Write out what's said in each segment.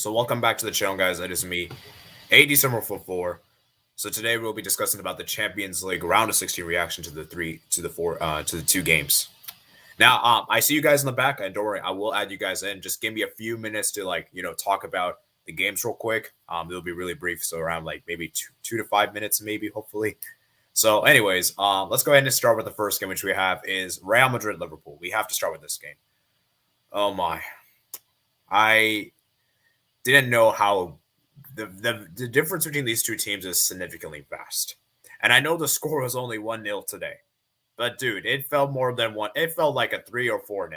So welcome back to the channel, guys. It is me, AD Summer 4. So today we'll be discussing about the Champions League round of 16 reaction to the two games. Now, I see you guys in the back, and don't worry, I will add you guys in. Just give me a few minutes to talk about the games real quick. It'll be really brief, so around maybe two to 5 minutes, maybe hopefully. So, anyways, let's go ahead and start with the first game, which we have is Real Madrid Liverpool. We have to start with this game. Oh my, I didn't know how the difference between these two teams is significantly vast. And I know the score was only 1-0 today. But dude, it felt more than one. It felt like a 3 or 4-0.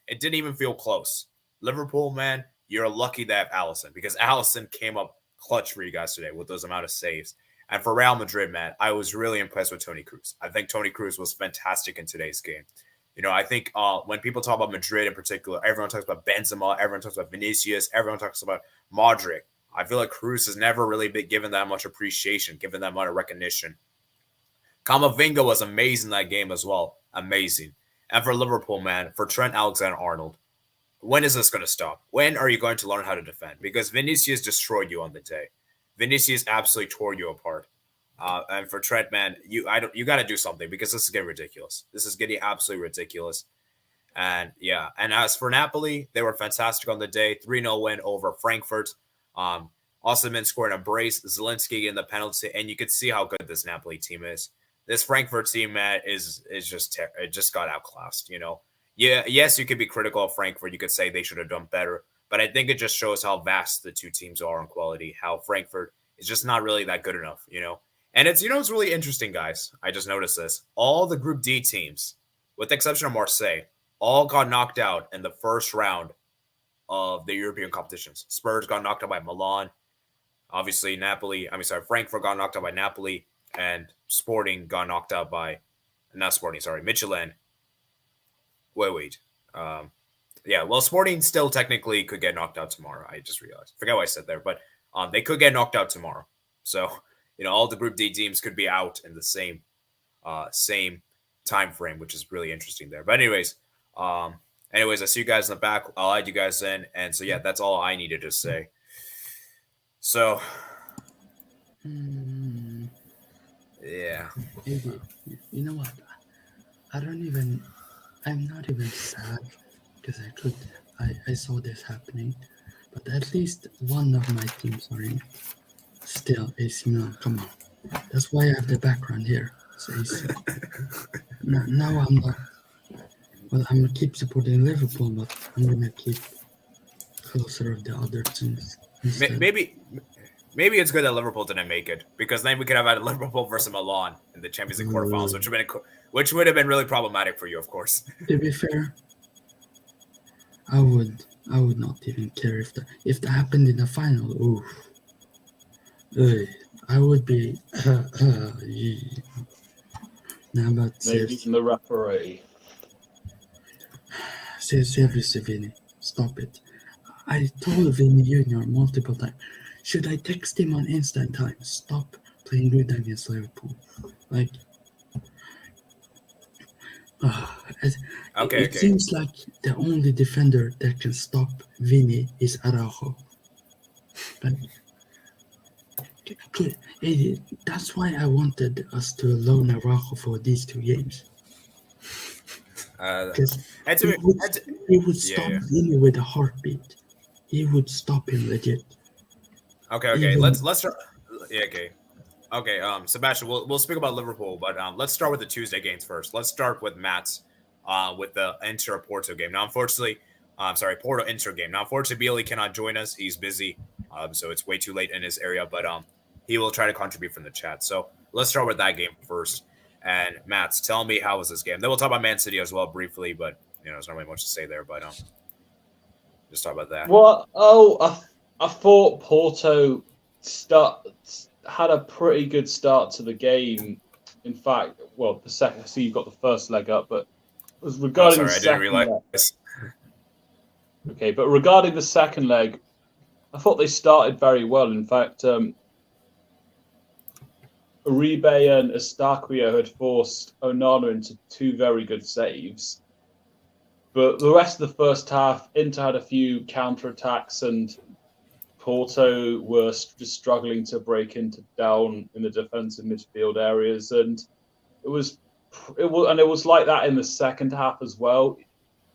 It didn't even feel close. Liverpool, man, you're lucky to have Alisson because Alisson came up clutch for you guys today with those amount of saves. And for Real Madrid, man, I was really impressed with Toni Kroos. I think Toni Kroos was fantastic in today's game. I think when people talk about Madrid in particular, everyone talks about Benzema, everyone talks about Vinicius, everyone talks about Modric. I feel like Kroos has never really been given that much appreciation, given that much recognition. Camavinga was amazing in that game as well. Amazing. And for Liverpool, man, for Trent Alexander-Arnold, when is this going to stop? When are you going to learn how to defend? Because Vinicius destroyed you on the day. Vinicius absolutely tore you apart. And for Trent, man, you got to do something because this is getting ridiculous. This is getting absolutely ridiculous. And yeah, and as for Napoli, they were fantastic on the day. 3-0 win over Frankfurt. Osimhen scored a brace, Zielinski in the penalty, and you could see how good this Napoli team is. This Frankfurt team, man, is just it just got outclassed. Yeah, yes, you could be critical of Frankfurt. You could say they should have done better, but I think it just shows how vast the two teams are in quality. How Frankfurt is just not really that good enough. And it's really interesting, guys. I just noticed this. All the Group D teams, with the exception of Marseille, all got knocked out in the first round of the European competitions. Spurs got knocked out by Milan. Obviously, Frankfurt got knocked out by Napoli, and Sporting got knocked out by, Michelin. Wait. Sporting still technically could get knocked out tomorrow. I just realized. Forget what I said there, but they could get knocked out tomorrow. So, all the Group D teams could be out in the same time frame, which is really interesting there. But anyways, I see you guys in the back. I'll add you guys in. And so, yeah, that's all I needed to say. So, yeah. You know what? I'm not even sad because I saw this happening. But at least one of my teams are in. Still, AC Milan, come on. That's why I have the background here. So now I'm not. Well, I'm gonna keep supporting Liverpool, but I'm gonna keep closer of the other teams. Maybe it's good that Liverpool didn't make it because then we could have had Liverpool versus Milan in the Champions League quarterfinals, which would have been really problematic for you, of course. To be fair, I would not even care if that happened in the final. Ooh. I would be. Now, but maybe from the referee. Seriously, Vinny, stop it. I told Vinny Jr. multiple times. Should I text him on instant time? Stop playing good against Liverpool. It seems like the only defender that can stop Vinny is Araujo. That's why I wanted us to loan Araujo for these two games. Because he would stop Vinny with a heartbeat. He would stop him legit. Okay. Let's start. Yeah, okay. Sebastian, we'll speak about Liverpool, but let's start with the Tuesday games first. Let's start with Matt's with the Inter Porto game. Now, unfortunately, Porto Inter game. Now, unfortunately, Billy cannot join us. He's busy, so it's way too late in his area. But he will try to contribute from the chat. So let's start with that game first. And Matt, tell me, how was this game? Then we'll talk about Man City as well briefly, but there's not really much to say there. But just talk about that. Well, I thought Porto had a pretty good start to the game. In fact, the second. I see you've got the first leg up, but regarding the second leg. Okay, but regarding the second leg, I thought they started very well. In fact, Uribe and Eustáquio had forced Onana into two very good saves. But the rest of the first half, Inter had a few counter-attacks and Porto were just struggling to break down in the defensive midfield areas, and it was like that in the second half as well,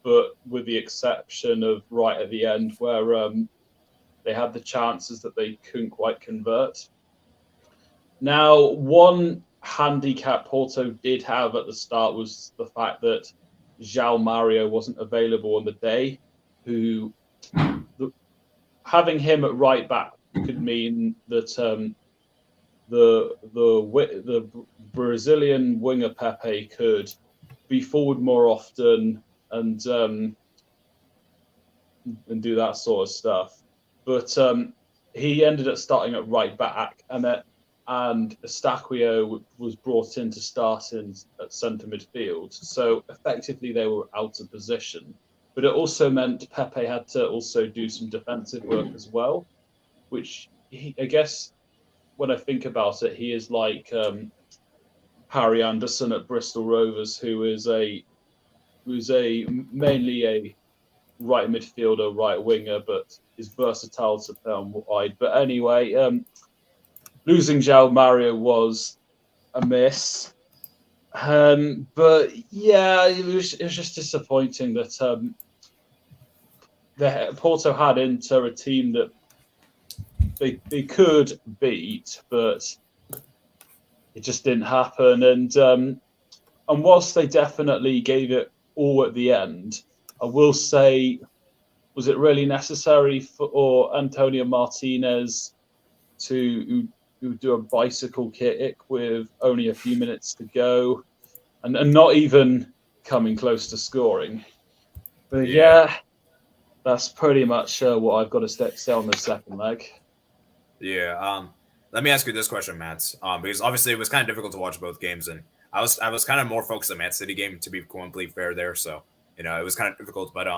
but with the exception of right at the end where they had the chances that they couldn't quite convert. Now, one handicap Porto did have at the start was the fact that João Mario wasn't available on the day, having him at right back could mean that the Brazilian winger Pepe could be forward more often and do that sort of stuff. But he ended up starting at right back, and Eustáquio was brought in to start at centre midfield. So effectively they were out of position. But it also meant Pepe had to also do some defensive work as well, which I guess when I think about it, he is like Harry Anderson at Bristol Rovers, who's mainly a right midfielder, right winger, but is versatile to play on wide. But anyway, losing João Mario was a miss. But yeah, it was just disappointing that Porto had Inter, a team that they could beat, but it just didn't happen. And whilst they definitely gave it all at the end, I will say, was it really necessary for Antonio Martinez to do a bicycle kick with only a few minutes to go and not even coming close to scoring? But yeah, that's pretty much what I've got to say on the second leg. Yeah. Let me ask you this question, Matt. Because obviously it was kind of difficult to watch both games, and I was kind of more focused on the Man City game, to be completely fair there. So it was kind of difficult. But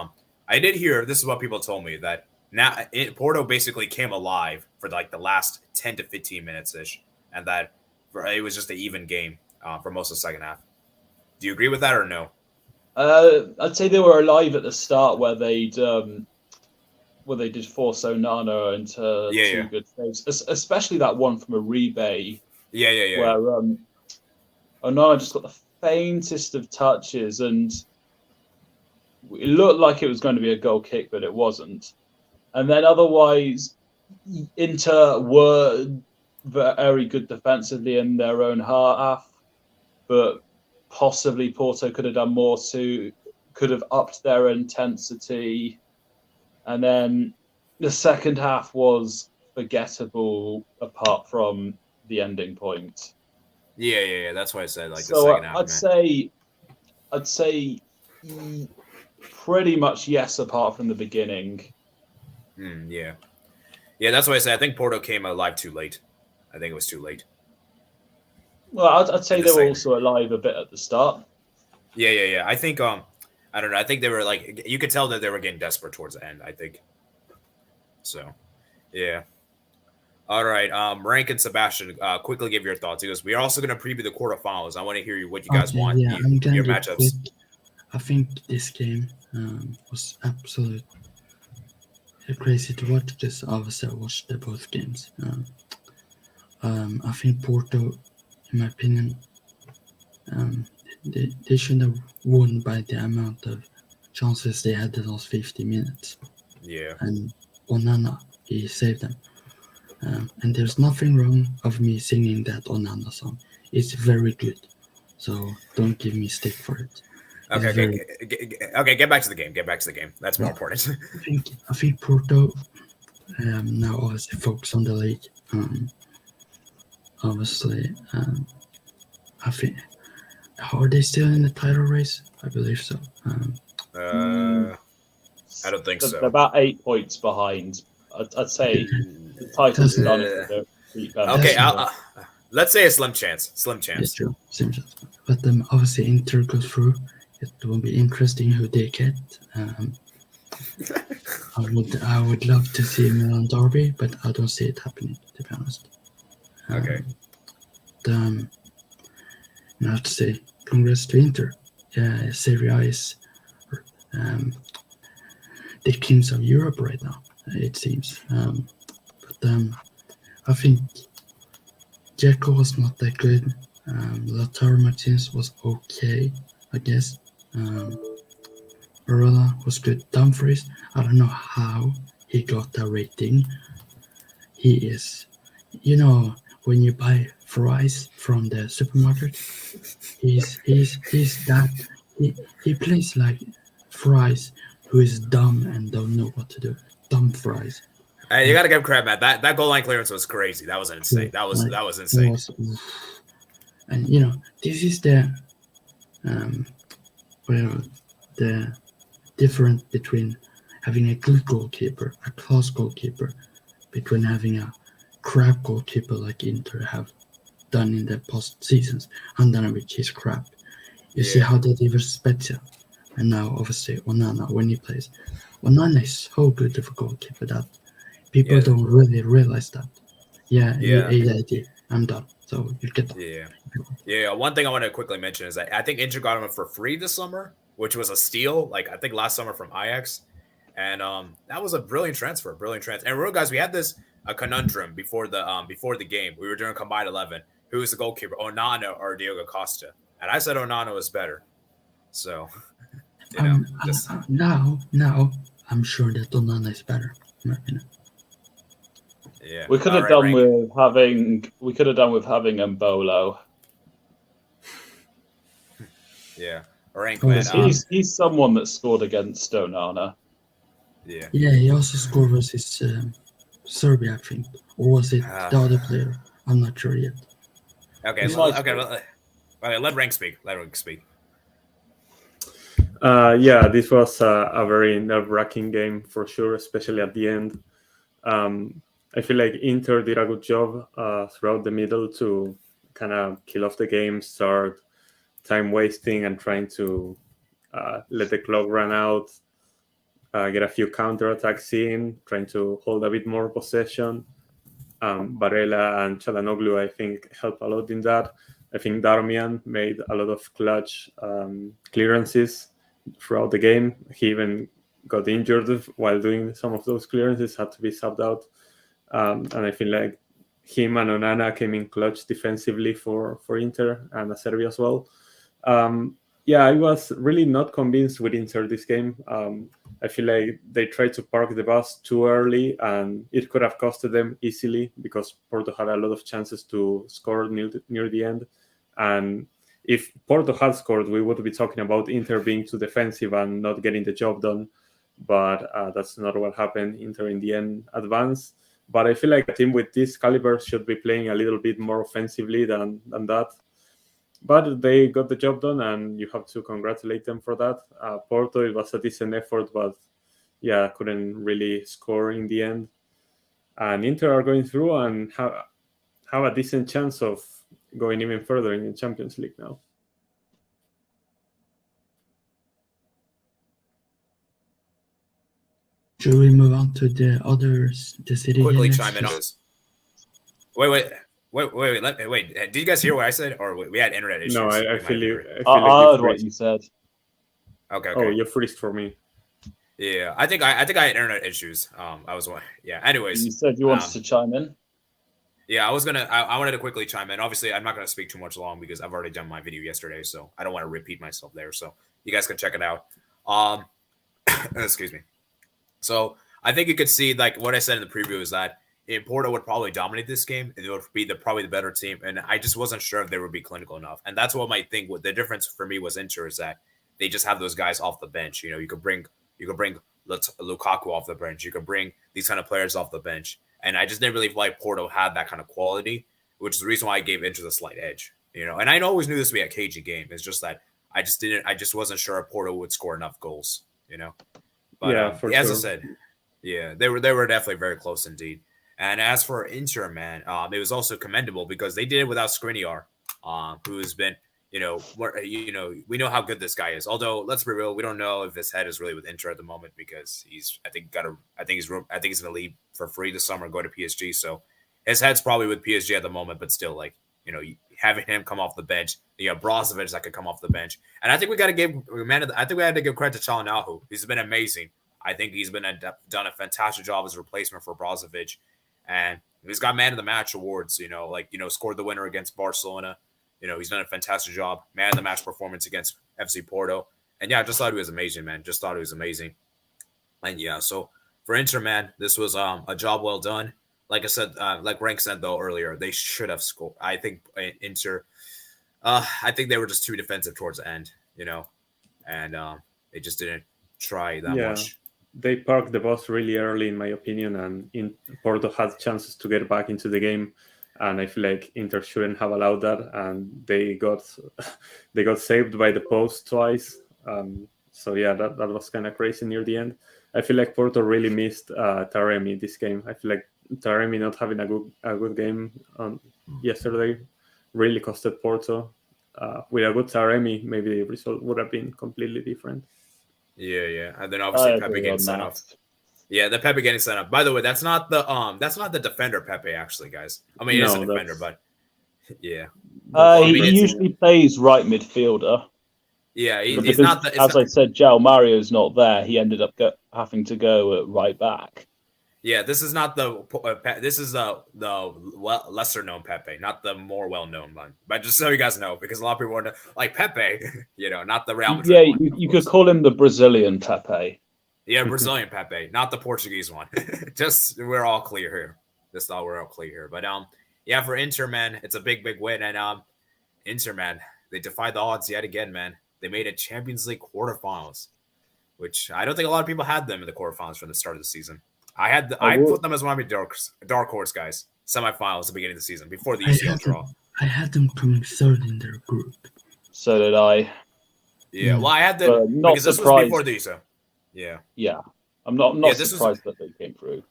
I did hear, this is what people told me, that now Porto basically came alive for like the last 10 to 15 minutes ish, and that it was just an even game for most of the second half. Do you agree with that or no? I'd say they were alive at the start where they did force Onana into two good saves, especially that one from Uribe. Yeah. Where Onana just got the faintest of touches, and it looked like it was going to be a goal kick, but it wasn't. And then otherwise, Inter were very good defensively in their own half, but possibly Porto could have done more could have upped their intensity. And then the second half was forgettable apart from the ending point. Yeah. That's why I said like so the second half. I'd say pretty much yes, apart from the beginning. Yeah. That's why I said I think Porto came alive too late. I think it was too late. Well, I'd say they were also alive a bit at the start. Yeah. I think I don't know. I think they were like, you could tell that they were getting desperate towards the end, I think. So, yeah. All right. Rank and Sebastian, quickly give your thoughts. He goes, we are also going to preview the quarterfinals. I want to hear what you guys want. Yeah, I'm gonna your be matchups. quick. I think this game was absolutely crazy to watch, because obviously I watched both games. I think Porto, in my opinion, they shouldn't have won by the amount of chances they had the last 50 minutes. Yeah. And Onana, he saved them. And there's nothing wrong of me singing that Onana song. It's very good. So don't give me stick for it. Okay, get back to the game. That's more important. I think Porto now obviously focus on the league. Obviously, I think, are they still in the title race? I believe so. I don't think so. They're about 8 points behind. I'd say the title's done if they don't beat them. Okay, let's say a slim chance. It's true, slim chance. But obviously Inter goes through. It will be interesting who they get. I would love to see Milan derby, but I don't see it happening, to be honest. Okay. I have to say, congrats to Inter. Serie A is the kings of Europe right now, it seems. I think Dzeko was not that good. Lautaro Martinez was okay, I guess. Barella was good. Dumfries, I don't know how he got that rating. He is, when you buy fries from the supermarket, he's that. He plays like fries who is dumb and don't know what to do. Dumb fries. Hey, you got to give credit, man. That goal line clearance was crazy. That was insane. That was insane. And this is the the difference between having a good goalkeeper, a class goalkeeper, between having a crap goalkeeper like Inter have done in the past seasons. Handanovic is crap. You see how they did with Spezia, and now obviously Onana when he plays. Onana is so good of a goalkeeper that people don't really realize that. Yeah. I'm done. So you get that. Yeah. One thing I want to quickly mention is that I think Inter got him for free this summer, which was a steal. Like I think last summer from Ajax, and that was a brilliant transfer. And real guys, we had a conundrum before the game. We were doing combined 11. Who was the goalkeeper, Onana or Diogo Costa? And I said Onana was better. So, now I'm sure that Onana is better. Yeah, we could have done with having Mbolo. Yeah, Rank, man. He's someone that scored against Onana. Yeah, he also scored versus Serbia, I think, or was it the other player? I'm not sure yet. Okay, let Rank speak. This was a very nerve-wracking game for sure, especially at the end. I feel like Inter did a good job throughout the middle to kind of kill off the game, start time wasting and trying to let the clock run out, get a few counter-attacks in, trying to hold a bit more possession. Barella and Çalhanoğlu, I think, helped a lot in that. I think Darmian made a lot of clutch clearances throughout the game. He even got injured while doing some of those clearances, had to be subbed out. And I feel like him and Onana came in clutch defensively for Inter and Serbia as well. I was really not convinced with Inter this game. I feel like they tried to park the bus too early, and it could have costed them easily because Porto had a lot of chances to score near the end. And if Porto had scored, we would be talking about Inter being too defensive and not getting the job done. But that's not what happened. Inter in the end advanced. But I feel like a team with this caliber should be playing a little bit more offensively than that. But they got the job done, and you have to congratulate them for that. Porto, it was a decent effort, but couldn't really score in the end. And Inter are going through and have a decent chance of going even further in the Champions League now. Should we move on to the others? The city quickly chime in on this. Wait. Did you guys hear what I said, or we had internet issues? No, I feel you. I heard what you said. Okay. Oh, you freezed for me. Yeah, I think I had internet issues. I was Anyways, you said you wanted to chime in. Yeah, I wanted to quickly chime in. Obviously, I'm not going to speak too much long because I've already done my video yesterday, so I don't want to repeat myself there. So you guys can check it out. Excuse me. So I think you could see, like what I said in the preview, is that Porto would probably dominate this game. It would be probably the better team, and I just wasn't sure if they would be clinical enough. And that's what my thing. What the difference for me was Inter is that they just have those guys off the bench. You could bring Lukaku off the bench. You could bring these kind of players off the bench. And I just didn't really feel like Porto had that kind of quality, which is the reason why I gave Inter the slight edge. And I always knew this would be a cagey game. It's just that I just wasn't sure if Porto would score enough goals. But as sure. I said, they were definitely very close indeed. And as for Inter, man, it was also commendable because they did it without Skriniar, who has been, we know how good this guy is. Although let's be real, we don't know if his head is really with Inter at the moment because he's going to leave for free this summer and go to PSG. So his head's probably with PSG at the moment, but still, having him come off the bench, Brozovic that could come off the bench, and I think we had to give credit to Çalhanoğlu. He's been amazing. I think he's done a fantastic job as a replacement for Brozovic. and he's got man of the match awards. Scored the winner against Barcelona. He's done a fantastic job. Man of the match performance against FC Porto. And yeah, I just thought he was amazing, man. Just thought he was amazing. And yeah, so for Inter, man, this was a job well done. Like I said, like Rank said though earlier, they should have scored. I think Inter, I think they were just too defensive towards the end, and they just didn't try that much. They parked the bus really early, in my opinion, and Porto had chances to get back into the game. And I feel like Inter shouldn't have allowed that, and they got saved by the post twice. So yeah, that was kind of crazy near the end. I feel like Porto really missed Taremi this game. I feel like Taremi not having a good game yesterday really costed Porto. With a good Taremi, maybe the result would have been completely different. Yeah, and then obviously Pepe getting sent off. Yeah, the Pepe getting sent off. By the way, that's not the defender Pepe, actually, guys. I mean, he is a defender, but yeah. He usually plays right midfielder. Yeah, he's not. As I said, João Mario's not there. He ended up having to go at right back. Yeah, this is not this is the lesser known Pepe, not the more well known one. But just so you guys know, because a lot of people want to like Pepe, not the Real Madrid. Yeah, you could call him the Brazilian Pepe. Yeah, Brazilian Pepe, not the Portuguese one. Just we're all clear here. Just thought we're all clear here. But yeah, for Inter, man, it's a big win, and Inter, man, they defied the odds yet again, man. They made a Champions League quarterfinals, which I don't think a lot of people had them in the quarterfinals from the start of the season. I put them as one of my dark horse guys. Semifinals at the beginning of the season before the UCL draw. I had them coming third in their group. So did I. Yeah, well, I had them not because surprised. This was before the UCL. Yeah, I'm not surprised that they came through.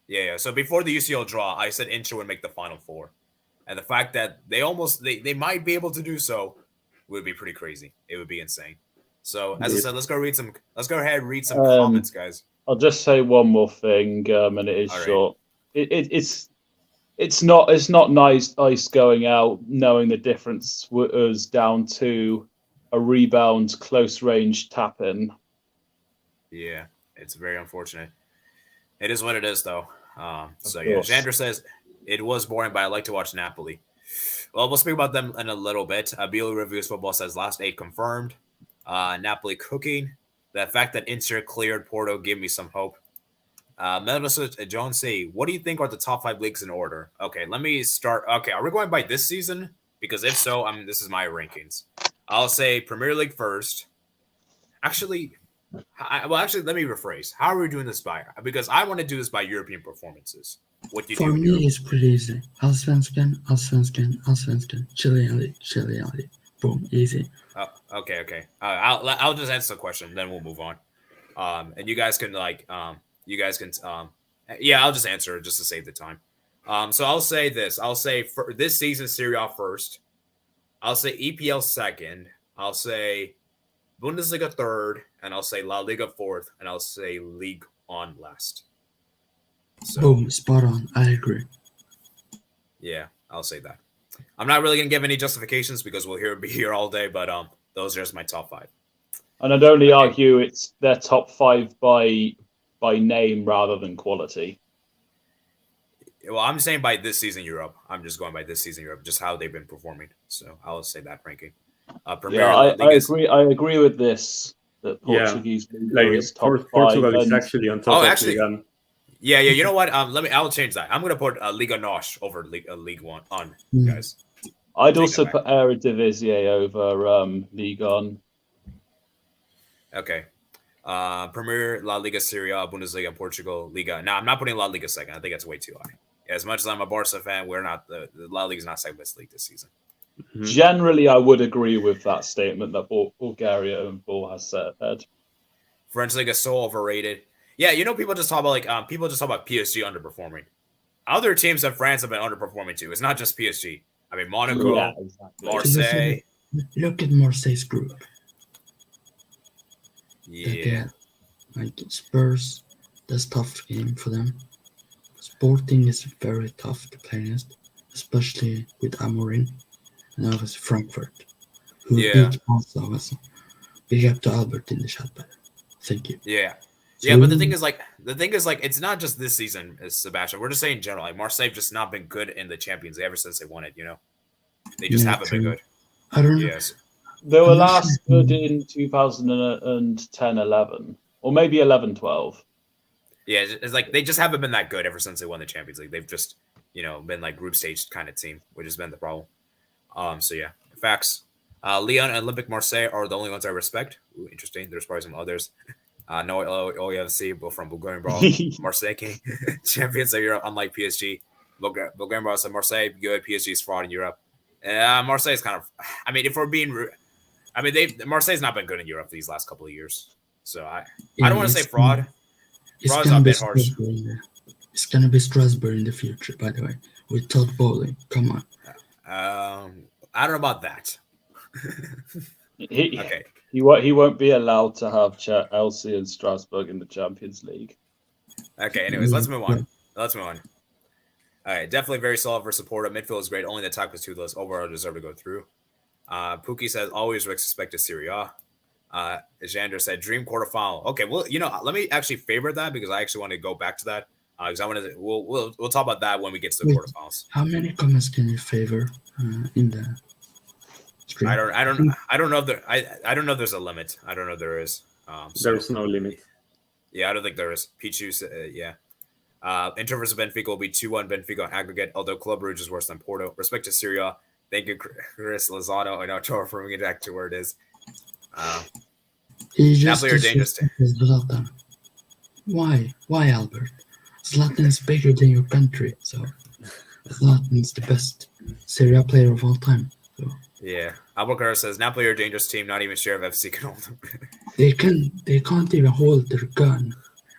Yeah. So before the UCL draw, I said Inter would make the Final Four, and the fact that they might be able to do so would be pretty crazy. It would be insane. So as I said, let's go ahead and read some comments, guys. I'll just say one more thing, and it is short. It's not nice going out knowing the difference was down to a rebound, close range tap in. Yeah, it's very unfortunate. It is what it is, though. So yeah, Chandra says it was boring, but I like to watch Napoli. Well, we'll speak about them in a little bit. Billy Reviews Football says last 8 confirmed. Napoli cooking. The fact that Inter cleared Porto gave me some hope. John C, what do you think are the top 5 leagues in order? Okay, let me start. Okay, are we going by this season? Because if so, this is my rankings. I'll say Premier League first. Actually, let me rephrase. How are we doing this by? Because I want to do this by European performances. What do you do? For me, it's pretty easy. Allsvenskan, Chilean League. Boom, easy. Okay. I'll just answer the question, then we'll move on. And you guys can I'll just answer it just to save the time. So I'll say this. I'll say for this season, Serie A first. I'll say EPL second. I'll say Bundesliga third, and I'll say La Liga fourth, and I'll say Ligue 1 last. So, boom, spot on. I agree. Yeah, I'll say that. I'm not really gonna give any justifications because we'll be here all day, but those are just my top 5. And I'd only argue it's their top 5 by name rather than quality. Well, I'm saying by this season Europe. I'm just going by this season Europe, just how they've been performing. So I'll say that ranking. I agree with this. That Portuguese is top 5. Portugal is actually on top. Yeah. You know what? I'll change that. I'm gonna put Liga NOS over League 1 on guys. I'd also put Eredivisie over Ligue 1. Okay. Premier, La Liga, Serie A, Bundesliga, Portugal, Liga. No, I'm not putting La Liga second. I think that's way too high. As much as I'm a Barca fan, we're not the La Liga is not second best league this season. Mm-hmm. Generally, I would agree with that statement that Bulgaria and Bull has said. French League is so overrated. Yeah, people just talk about PSG underperforming. Other teams in France have been underperforming too. It's not just PSG. I mean, Monaco, Marseille. Look at Marseille's group. Yeah. Like Spurs, that's a tough game for them. Sporting is very tough to play against, especially with Amorim. And obviously Frankfurt, who beat also. Big up to Albert in the chat, by the way. Thank you. Yeah. Yeah, but the thing is, it's not just this season, Sebastian. We're just saying in general. Like Marseille have just not been good in the Champions League ever since they won it. They just haven't been good. I don't know. Yes. They were last good in 2010-11, or maybe 11-12. Yeah, it's like they just haven't been that good ever since they won the Champions League. They've just, been like group stage kind of team, which has been the problem. So yeah, facts. Lyon and Olympic Marseille are the only ones I respect. Ooh, interesting. There's probably some others. No OEFC, both from Bulgarian Brawl. Marseille King, champions of Europe, unlike PSG. Bulgarian Brawl said Marseille, good. PSG is fraud in Europe. Marseille is kind of, if we're being, Marseille's not been good in Europe these last couple of years. So I don't want to say fraud. Fraud is a bit harsh. It's going to be Strasbourg in the future, by the way, with Todd Bowling. Come on. I don't know about that. Okay. He won't be allowed to have Chelsea and Strasbourg in the Champions League. Okay, anyways, let's move on. All right, definitely very solid for Porto. Midfield is great. Only the attack was toothless. Overall, deserve to go through. Pookie says, always respect to Serie A. Xander said, dream quarterfinal. Okay, well, let me actually favorite that because I actually want to go back to that. Because I want to, we'll talk about that when we get to the quarterfinals. How many comments can you favor in the stream? I don't know if there. I don't know if there's a limit. I don't know if there is. There's no limit. Yeah, I don't think there is. Pichu, yeah. Inter versus Benfica will be 2-1 Benfica on aggregate, although Club Brugge is worse than Porto. Respect to Serie A. Thank you, Chris Lozano. I know Toro for bringing it back to where it is. Napoli are dangerous. Zlatan. Why, Albert? Zlatan is bigger than your country, so Zlatan is the best Serie A player of all time. So. Yeah, Albuquerque says Napoli are a dangerous team. Not even sure if FC can hold them. They can't even hold their gun.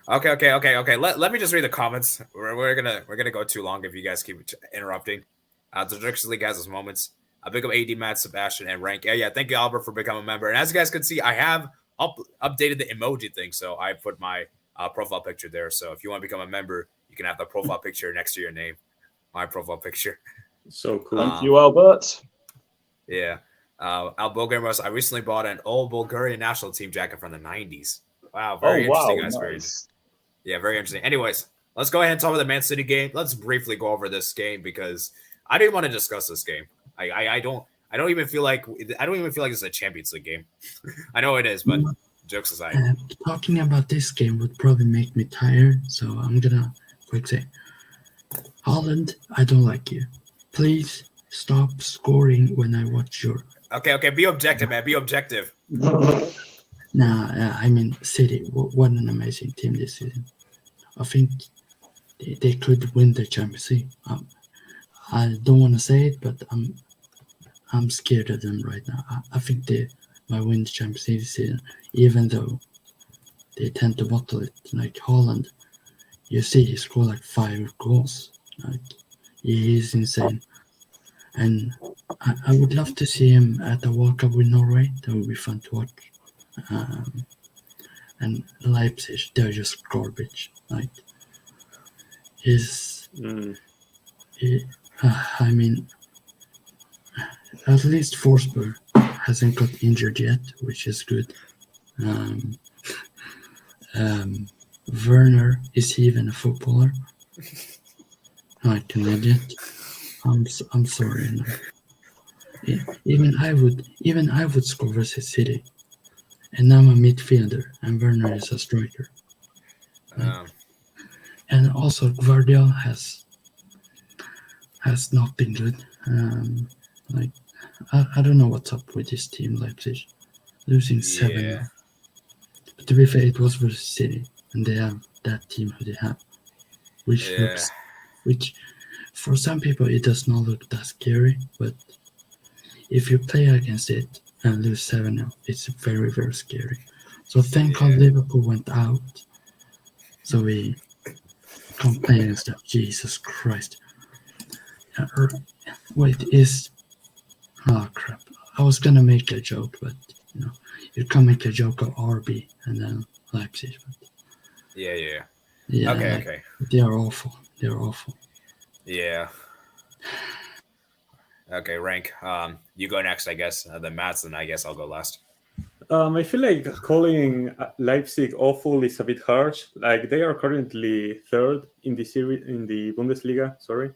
Okay. Let me just read the comments. We're gonna go too long if you guys keep interrupting. The Directions League has its moments. Big up AD, Matt, Sebastian, and Rank. Yeah. Thank you, Albert, for becoming a member. And as you guys can see, I have updated the emoji thing, so I put my profile picture there. So if you want to become a member, you can have the profile picture next to your name. My profile picture. So cool. Thank you, Albert. Yeah. Bulgarian Rust, I recently bought an old Bulgarian national team jacket from the 90s. Wow, very interesting, guys. Nice. Very interesting. Anyways, let's go ahead and talk about the Man City game. Let's briefly go over this game because I didn't want to discuss this game. I don't even feel like it's a Champions League game. I know it is, but jokes aside. Talking about this game would probably make me tired, so I'm gonna quick say, Holland, I don't like you. Please stop scoring when I watch your. Okay. Be objective, man. Be objective. City. What an amazing team this season. I think they could win the Champions League. I don't want to say it, but I'm scared of them right now. I think they might win the Champions League this season, even though they tend to bottle it. Like Holland, you see he scored like 5 goals. Like he is insane. And I would love to see him at the World Cup with Norway. That would be fun to watch. And Leipzig, they're just garbage. Like at least Forsberg hasn't got injured yet, which is good. Werner, is he even a footballer? Like an idiot. I'm sorry. No. Even I would score versus City, and I'm a midfielder, and Werner is a striker. And also Guardiola has not been good. I don't know what's up with this team, Leipzig, losing 7. Yeah. But to be fair, it was versus City, and they have that team who they have, which for some people it does not look that scary, but if you play against it and lose 7-0, it's very, very scary. So thank God Liverpool went out, so we complain and stuff. Jesus Christ. Oh crap. I was gonna make a joke, but you can't make a joke of RB and then Leipzig. But, Yeah. Okay. They are awful. Yeah. Okay, Rank. You go next, I guess. Then Matt's, and I guess I'll go last. I feel like calling Leipzig awful is a bit harsh. Like they are currently third in the series in the Bundesliga. Sorry,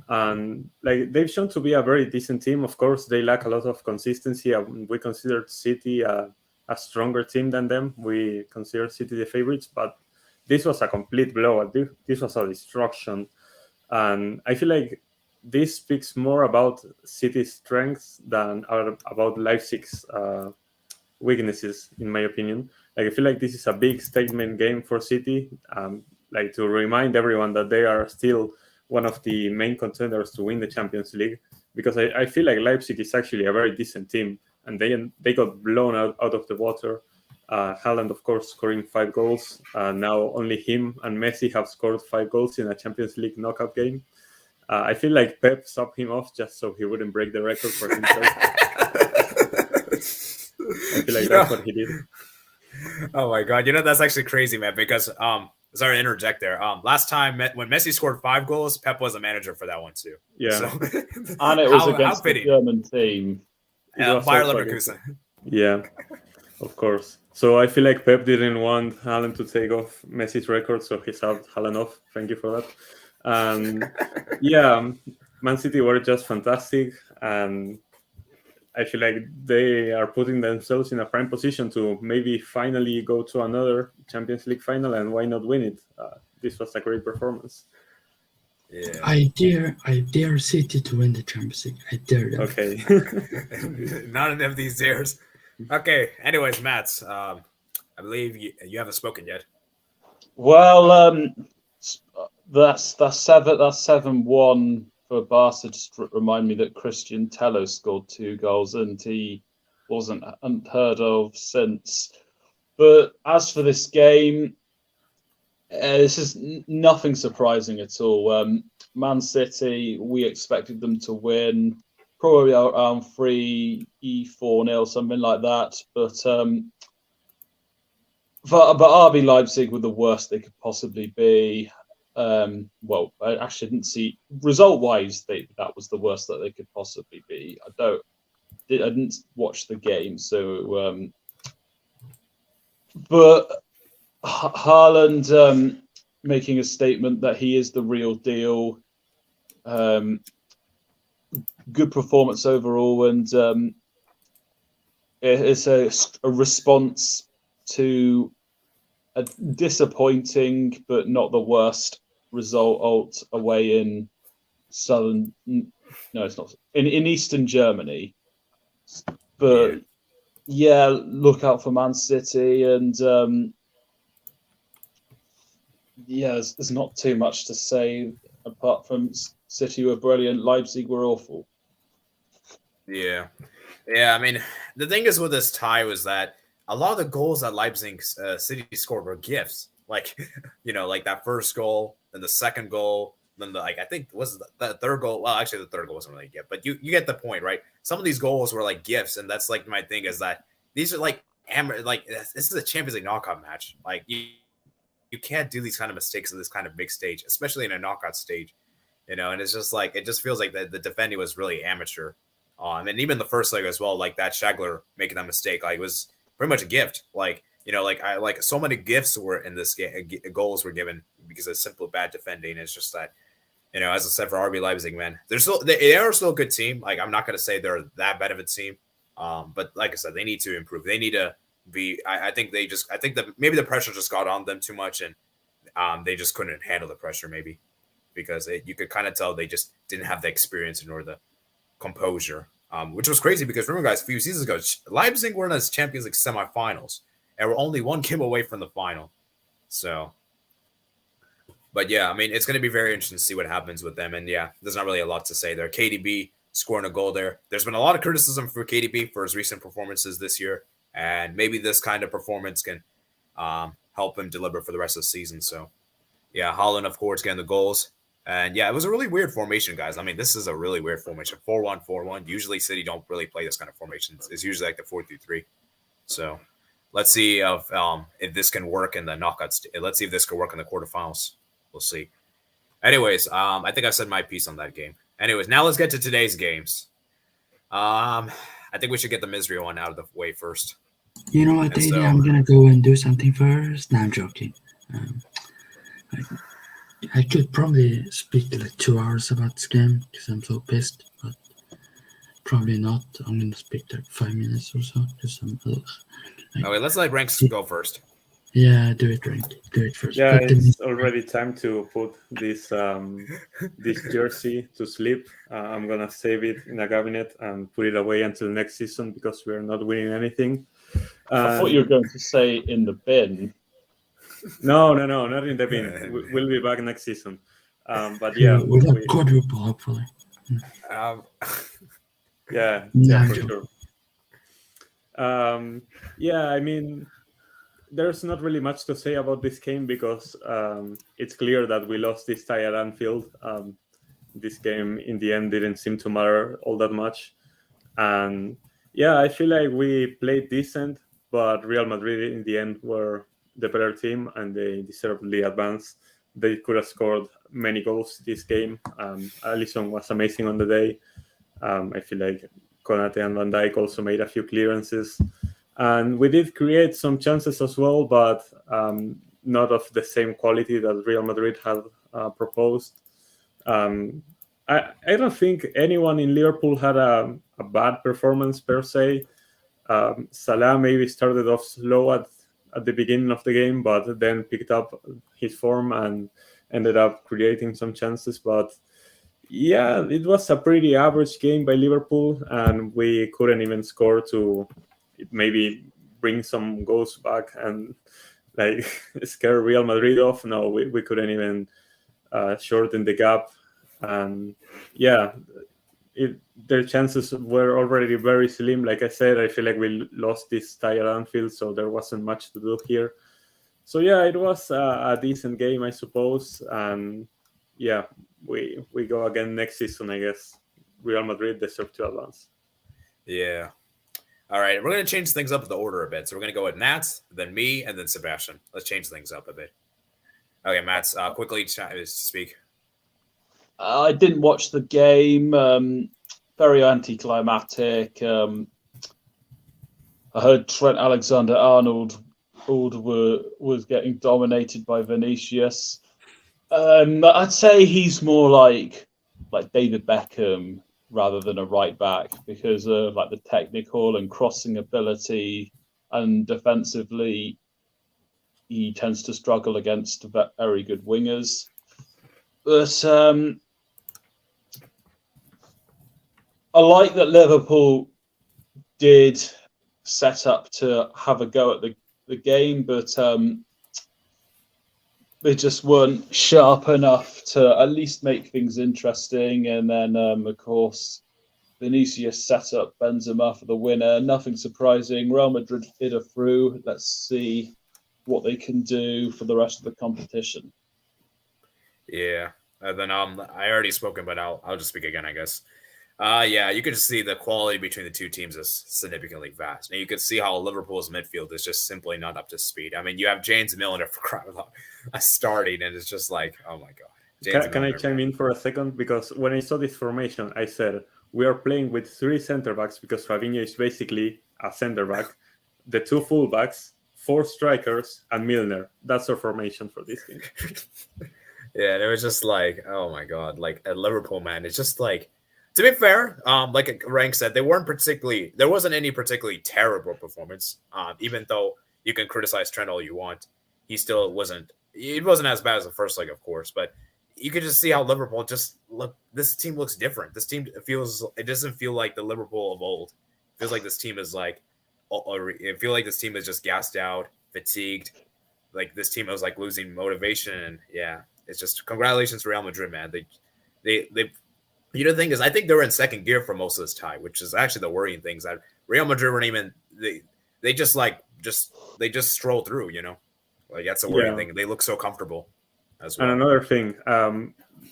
and like they've shown to be a very decent team. Of course, they lack a lot of consistency. We considered City a stronger team than them. We consider City the favorites, but this was a complete blowout. This was a destruction, and I feel like this speaks more about City's strengths than about Leipzig's weaknesses, in my opinion. Like I feel like this is a big statement game for City, like to remind everyone that they are still one of the main contenders to win the Champions League. Because I feel like Leipzig is actually a very decent team, and they got blown out of the water. Haaland, of course, scoring 5 goals. Now only him and Messi have scored 5 goals in a Champions League knockout game. I feel like Pep subbed him off just so he wouldn't break the record for himself. I feel like that's what he did. Oh my god, that's actually crazy, man. Because sorry to interject there. Last time when Messi scored 5 goals, Pep was a manager for that one too. Yeah, so, and it was against the German team. Bayer Leverkusen. Yeah, of course. So I feel like Pep didn't want Haaland to take off Messi's record, so he subbed Haaland off. Thank you for that. And yeah, Man City were just fantastic, and I feel like they are putting themselves in a prime position to maybe finally go to another Champions League final, and why not win it? This was a great performance. Yeah. I dare City to win the Champions League. I dare them. Okay. None of these dares. Okay. Anyways, Mats, I believe you haven't spoken yet. Well, that's 7-1 for Barca. Just remind me that Christian Tello scored 2 goals, and he wasn't unheard of since. But as for this game, this is nothing surprising at all. Man City, we expected them to win, probably around 3-4-0, something like that. But RB Leipzig were the worst they could possibly be. Well, I actually didn't see result-wise that was the worst that they could possibly be. I didn't watch the game, so but Haaland making a statement that he is the real deal. Good performance overall, and it's a response to a disappointing but not the worst result away in southern. No, it's not in Eastern Germany. But yeah, look out for Man City, and there's not too much to say apart from City were brilliant, Leipzig were awful. Yeah. I mean, the thing is with this tie was that a lot of the goals that Leipzig City scored were gifts. Like, like that first goal, then the second goal, then I think was the third goal. Well, actually, the third goal wasn't really a gift, but you get the point, right? Some of these goals were like gifts, and that's like my thing is that these are like this is a Champions League knockout match. Like you can't do these kind of mistakes at this kind of big stage, especially in a knockout stage. And it's just like it just feels like the defending was really amateur. And even the first leg as well, like that Schagler making that mistake, like it was pretty much a gift. Like so many gifts were in this game. Goals were given because of simple bad defending. It's just that, as I said, for RB Leipzig, man, they are still a good team. Like I'm not going to say they're that bad of a team, but like I said, they need to improve. They need to be. I think that maybe the pressure just got on them too much, and they just couldn't handle the pressure, maybe because you could kind of tell they just didn't have the experience nor the composure. Which was crazy because remember, guys, a few seasons ago, Leipzig were in the Champions League semifinals and were only 1 game away from the final. So, but yeah, I mean, it's going to be very interesting to see what happens with them. And yeah, there's not really a lot to say there. KDB scoring a goal there. There's been a lot of criticism for KDB for his recent performances this year, and maybe this kind of performance can help him deliver for the rest of the season. So, yeah, Haaland, of course, getting the goals. And yeah, it was a really weird formation, guys. I mean, this is a really weird formation. 4-1-4-1. Usually City don't really play this kind of formation. It's usually like the 4-3-3. So let's see if this can work in the knockouts. Let's see if this can work in the quarterfinals. We'll see. Anyways, I think I said my piece on that game. Anyways, now let's get to today's games. I think we should get the misery one out of the way first. You know what, And Davey? so- I'm gonna go and do something first. No, I'm joking. I could probably speak like 2 hours about this game because I'm so pissed, but probably not. I'm gonna speak like 5 minutes or so because I'm. Okay, let's let Ranks go first. Yeah, do it, Rank. Do it first. Yeah, Put the it's music- already time to put this this jersey to sleep. I'm gonna save it in a cabinet and put it away until next season because we're not winning anything. I thought you were going to say in the bin. No, not in the bin. We'll be back next season. But yeah, we'll have quadruple hopefully. Um, yeah, Nah, for I'm sure. Yeah, I mean, there's not really much to say about this game because it's clear that we lost this tie at Anfield. This game in the end didn't seem to matter all that much. And yeah, I feel like we played decent, but Real Madrid in the end were the better team and they deservedly advanced. They could have scored many goals this game. Alisson was amazing on the day. I feel like Konate and Van Dijk also made a few clearances. And we did create some chances as well, but not of the same quality that Real Madrid had proposed. I don't think anyone in Liverpool had a bad performance per se. Salah maybe started off slow at the beginning of the game, but then picked up his form and ended up creating some chances. But yeah, it was a pretty average game by Liverpool, and we couldn't even score to maybe bring some goals back and like scare Real Madrid off. No, we couldn't even shorten the gap. And yeah, their chances were already very slim. Like I said, I feel like we lost this tie at Anfield, so there wasn't much to do here. So yeah, it was a decent game, I suppose. And yeah, we go again next season, I guess. Real Madrid deserve to advance. yeah. All right, we're going to change things up the order a bit. So we're going to go with Nats, then me, and then Sebastian. Let's change things up a bit. Okay, Mats, quickly speak. I didn't watch the game. Very anticlimactic. I heard Trent Alexander-Arnold was getting dominated by Vinicius. I'd say he's more like David Beckham rather than a right back because of like the technical and crossing ability, and defensively he tends to struggle against very good wingers. But I like that Liverpool did set up to have a go at the game, but they just weren't sharp enough to at least make things interesting. And then, of course, Vinicius set up Benzema for the winner. Nothing surprising. Real Madrid hit a through. Let's see what they can do for the rest of the competition. Yeah. Then I already spoken, but I'll just speak again, I guess. Yeah, you can see the quality between the two teams is significantly vast. And you can see how Liverpool's midfield is just simply not up to speed. I mean, you have James Milner for crying out loud starting, and it's just like, oh my god. Can I chime in for a second? Because when I saw this formation, I said we are playing with 3 center backs because Fabinho is basically a center back, the 2 full backs, 4 strikers, and Milner. That's our formation for this game. Yeah, and it was just like, oh my god, like at Liverpool, man, it's just like. To be fair, like Rank said, there wasn't any particularly terrible performance. Even though you can criticize Trent all you want, it wasn't as bad as the first leg, of course, but you could just see how Liverpool this team looks different. It doesn't feel like the Liverpool of old. It feels like this team is just gassed out, fatigued. Like this team was like losing motivation, and yeah, it's just congratulations to Real Madrid, man. They You know, the thing is, I think they were in second gear for most of this tie, which is actually the worrying thing. Is that Real Madrid weren't even they just stroll through. You know, like that's the worrying thing. They look so comfortable as well. And another thing,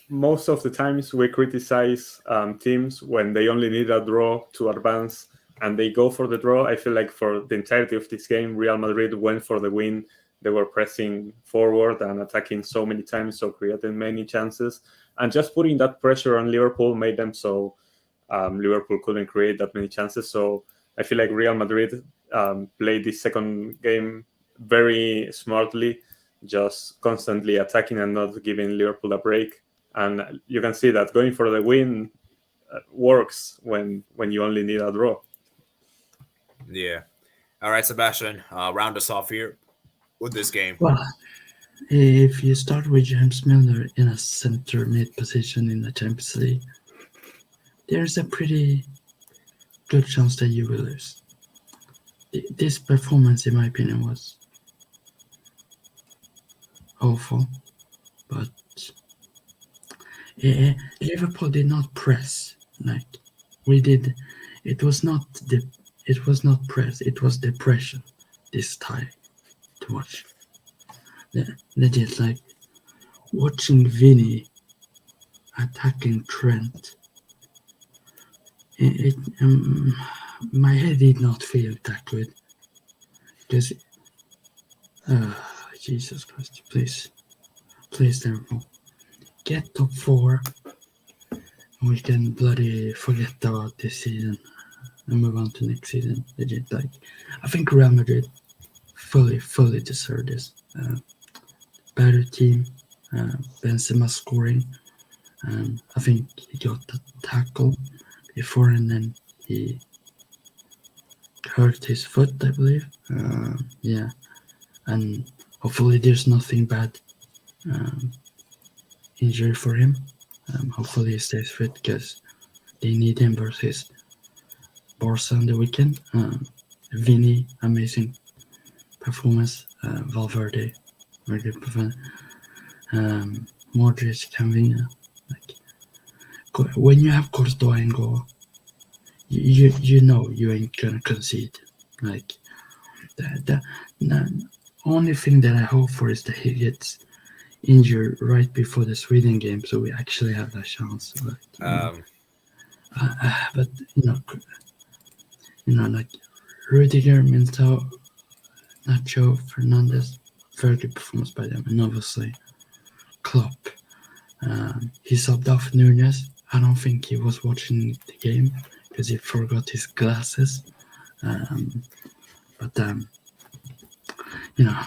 most of the times we criticize teams when they only need a draw to advance, and they go for the draw. I feel like for the entirety of this game, Real Madrid went for the win. They were pressing forward and attacking so many times, so creating many chances. And just putting that pressure on Liverpool made them so Liverpool couldn't create that many chances. So I feel like Real Madrid played the second game very smartly, just constantly attacking and not giving Liverpool a break. And you can see that going for the win works when you only need a draw. Yeah. All right, Sebastian, round us off here with this game. Well, if you start with James Milner in a center mid position in the Champions League, there's a pretty good chance that you will lose. This performance, in my opinion, was awful, but Liverpool did not press like we did. It was not press. It was depression this time to watch. Legit, like watching Vinny attacking Trent. My head did not feel that good because Jesus Christ, please Liverpool, get top 4 and we can bloody forget about this season and move on to next season. Legit, like I think Real Madrid fully deserve this. Better team, Benzema scoring. I think he got the tackle before and then he hurt his foot, I believe. Yeah, and hopefully there's nothing bad injury for him. Hopefully he stays fit because they need him versus Barca on the weekend. Vinny, amazing performance. Valverde, very good performance. Modric, Camavinga. Like when you have Courtois in goal, you know you ain't gonna concede. Like the only thing that I hope for is that he gets injured right before the Sweden game, so we actually have that chance. But you know, like Rudiger, Militao, Nacho, Fernandes, very good performance by them, and obviously Klopp. He subbed off Nunez. I don't think he was watching the game because he forgot his glasses. But you know,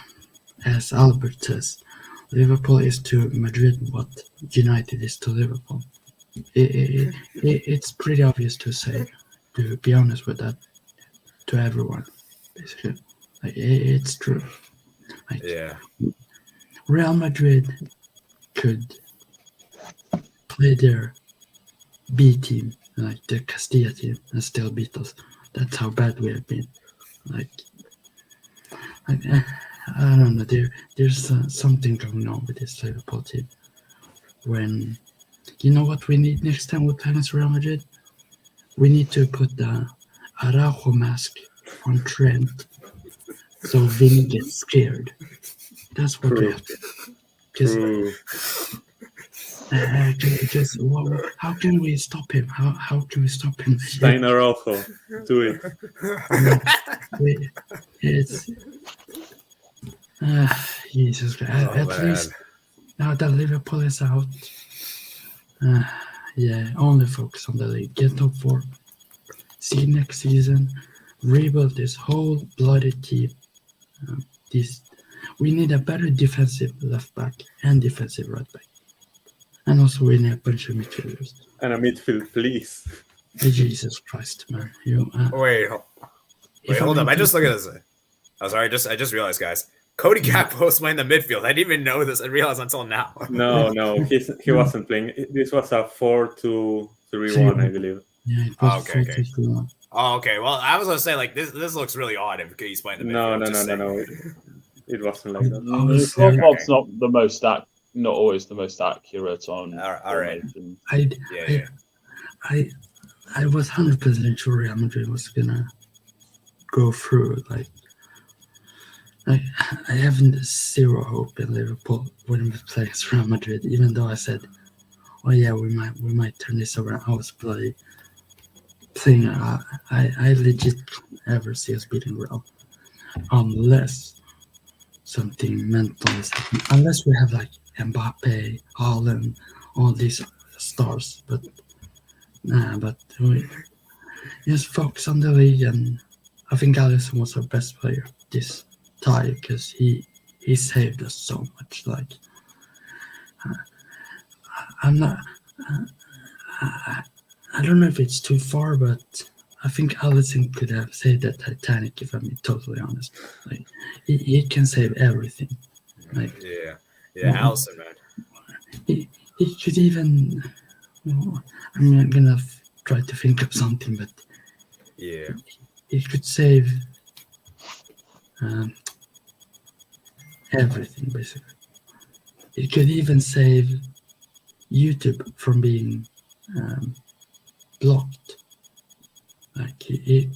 as Albert says, Liverpool is to Madrid what United is to Liverpool. It's pretty obvious to say, to be honest with that, to everyone, basically. Like, it's true. Like, Yeah. Real Madrid could play their B team, like the Castilla team, and still beat us. That's how bad we have been. Like I don't know. There's something going on with this Liverpool team. When you know what we need next time we play against Real Madrid, we need to put the Araujo mask on Trent, so Vinny gets scared. That's what we have to do. Because how can we stop him? How can we stop him? Stein Araujo, do it. It's Jesus Christ. At least now that Liverpool is out, only focus on the league. Get top 4. See next season. Rebuild this whole bloody team. We need a better defensive left back and defensive right back. And also we need a bunch of midfielders. And a midfield, please. Jesus Christ, man. Wait, hold up. I just look at this. Oh, sorry. I just realized, guys. Cody Gakpo was playing the midfield. I didn't even know this. I realized until now. No, he wasn't playing. This was a 4-2-3-1, I believe. Yeah, it was okay. 4-2-3-1. Oh, okay. Well, I was gonna say like this looks really odd if he's playing the midfield. No. It wasn't like that. Klopp's not the most not always the most accurate on. All right. I was 100% sure Real Madrid was gonna go through. Like I have zero hope in Liverpool when we play against Real Madrid. Even though I said, "Oh yeah, we might turn this around." I was bloody playing. I legit ever see us beating Real, unless something mental is happening. Unless we have like Mbappe, Haaland, all these stars. But we just focus on the league, and I think Alisson was our best player this tie because he saved us so much. Like, I'm not. I don't know if it's too far, but I think Alisson could have saved the Titanic. If I'm being totally honest, like he can save everything. Like, yeah, Alisson, man. He could even. I'm gonna try to think of something, but yeah, he could save everything basically. It could even save YouTube from being blocked. Like he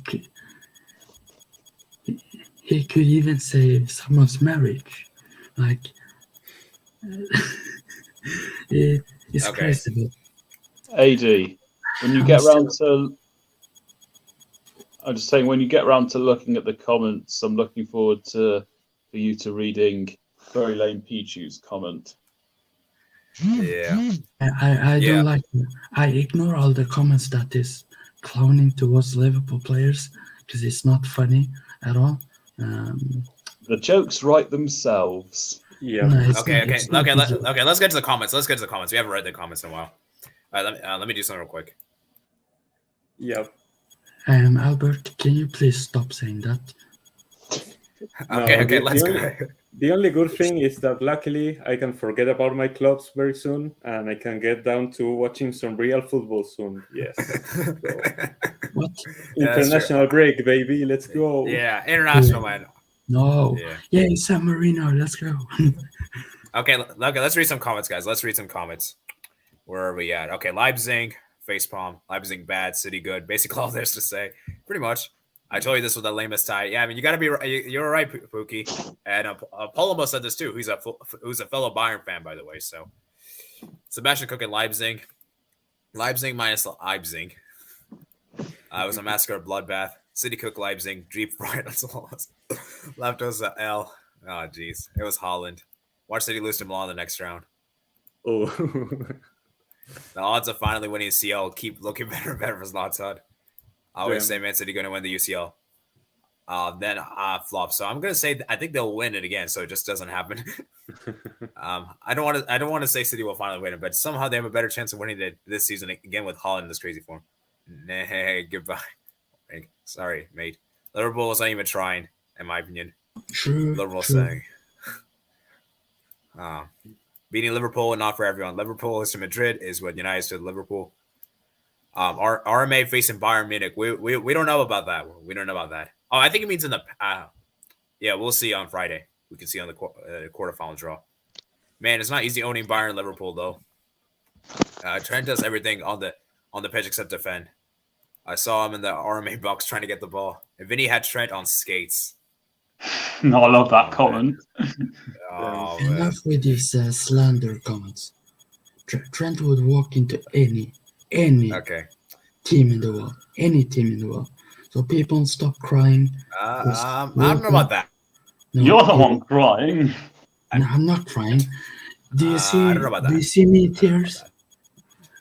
could even save someone's marriage. Like it's Okay. crazy. AD, when you get around to, I'm just saying, when you get around to looking at the comments, I'm looking forward for you to reading Very Lame Pichu's comment. Yeah. I Yeah. don't like. I ignore all the comments that is clowning towards Liverpool players because it's not funny at all. The jokes write themselves. Yeah. No, it's Okay. not- it's not Let's a joke. get to the comments. We haven't read the comments in a while. All right, let me do something real quick. Yeah. Albert, can you please stop saying that? Okay, the let's only- go. The only good thing is that luckily I can forget about my clubs very soon, and I can get down to watching some real football soon. Yes. What? Yeah, that's International break, baby. Let's go. Yeah, international, man. No. Yeah. Yeah, San Marino. Let's go. Okay, let's read some comments, guys. Let's read some comments. Where are we at? Okay, Leipzig, facepalm. Leipzig bad, City good. Basically all there's to say. Pretty much. I told you this was the lamest tie. Yeah, I mean, you got to be. You're right, Pookie. And Polomo said this too. Who's a fellow Bayern fan, by the way. So, Sebastian Cook and Leipzig minus Leipzig. It was a massacre, bloodbath. City Cook, Leipzig, deep right. That's all. Left us a L. Oh, jeez. It was Holland. Watch City lose to Milan in the next round. Oh. The odds of finally winning CL keep looking better and better for Zlatan. I always say Man City going to win the UCL. Then flop. So I'm going to say I think they'll win it again. So it just doesn't happen. I don't want to say City will finally win it, but somehow they have a better chance of winning it this season again with Holland in this crazy form. Nah, goodbye. Sorry, mate. Liverpool was not even trying, in my opinion. True. Liverpool true. saying. Beating Liverpool and not for everyone. Liverpool is to Madrid is what United is to Liverpool. Our RMA facing Bayern Munich. We don't know about that. We don't know about that. Oh, I think it means in the yeah, we'll see on Friday. We can see on the quarterfinal draw. Man, it's not easy owning Bayern Liverpool though. Trent does everything on the pitch except defend. I saw him in the RMA box trying to get the ball. And Vinny had Trent on skates. No, I love that comment. Oh, man. Enough with these slander comments. Trent would walk into any Okay. team in the world. Any team in the world. So people stop crying. I don't know about that. No, You're the one crying. No, I'm not crying. Do you see? I don't know about that. Do you see me in tears?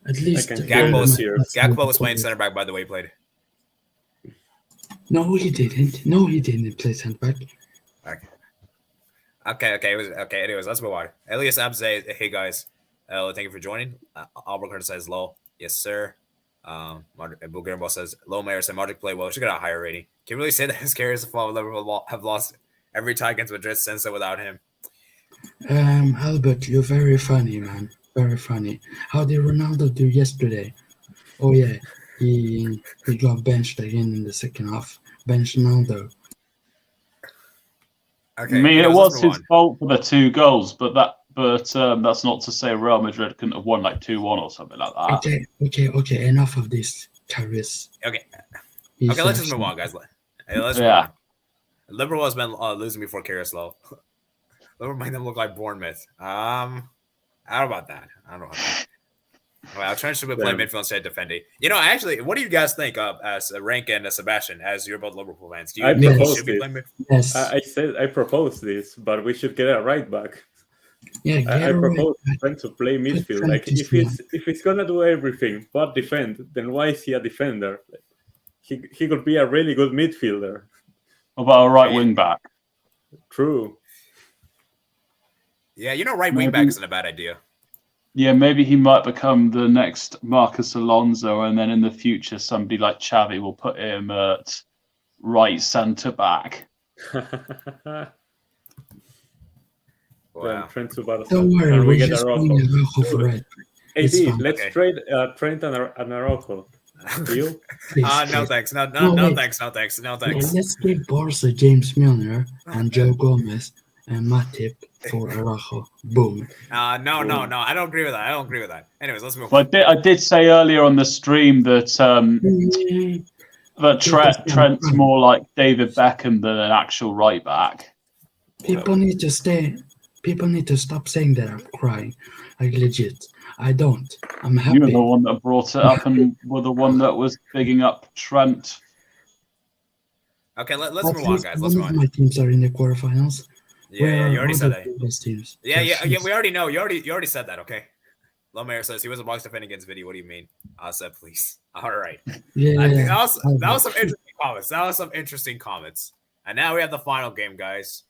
At least can Gakpo's here. Gakpo was playing center back, by the way. He played. No, he didn't. No, he didn't play center back. Okay. It was okay. Anyways, let's move on. Elias Abze, hey guys, thank you for joining. Albert says low, yes sir. Bulgarian Ball says low. Mayor said Modric play well. She got a higher rating. Can you really say that his carriers of Liverpool have lost every tie against Madrid since then without him? Albert, you're very funny, man. Very funny. How did Ronaldo do yesterday? Oh yeah, he got benched again in the second half. Bench Ronaldo. Okay, I mean, it let's was move his on. fault for the 2 goals, but that's not to say Real Madrid couldn't have won like 2-1 or something like that. Okay. Enough of this carries. Okay, let's just move on, guys. Let's move Yeah. on. Liverpool has been losing before Carousel. Liverpool made them look like Bournemouth. I don't know about that. Well, Trent should be playing midfield instead of defending. You know, actually, what do you guys think of as Rank and Sebastian, as you're both Liverpool fans? Do you I think he proposed should be it. playing midfield? Yes. I said I proposed this, but we should get a right back. Yeah. I Get propose away. Trent to play midfield. Trent Like is if he's gonna do everything but defend, then why is he a defender? He could be a really good midfielder. What about a right wing back? True. Yeah, right wing Maybe- back isn't a bad idea. Yeah, maybe he might become the next Marcus Alonso, and then in the future, somebody like Xavi will put him at right centre back. Wow. Trent to Barca. Don't worry, And we we're get just Araujo. going Araujo for right. It's AD, fine. let's Okay. trade Trent and Araujo. Deal? Please, No please. thanks. No wait. thanks. No thanks. No Yeah, thanks. let's give Barca James Milner and Joe Gomez and Matip for Araujo. Boom. No. I don't agree with that. Anyways, let's move Well, on. I did say earlier on the stream that Trent's more like David Beckham than an actual right back. People need to stop saying that I'm crying. Like legit. I don't. I'm happy. You're the one that brought it up and were the one that was bigging up Trent. Okay, let's At move on, least guys. Let's one move of on. my teams are in the quarterfinals. Yeah, you already said that. Those teams. Yeah, Just- we already know. You already said that, okay? Lomayer says he was a box defending against video. What do you mean? I said please. All right. Yeah. That was some interesting comments. And now we have the final game, guys.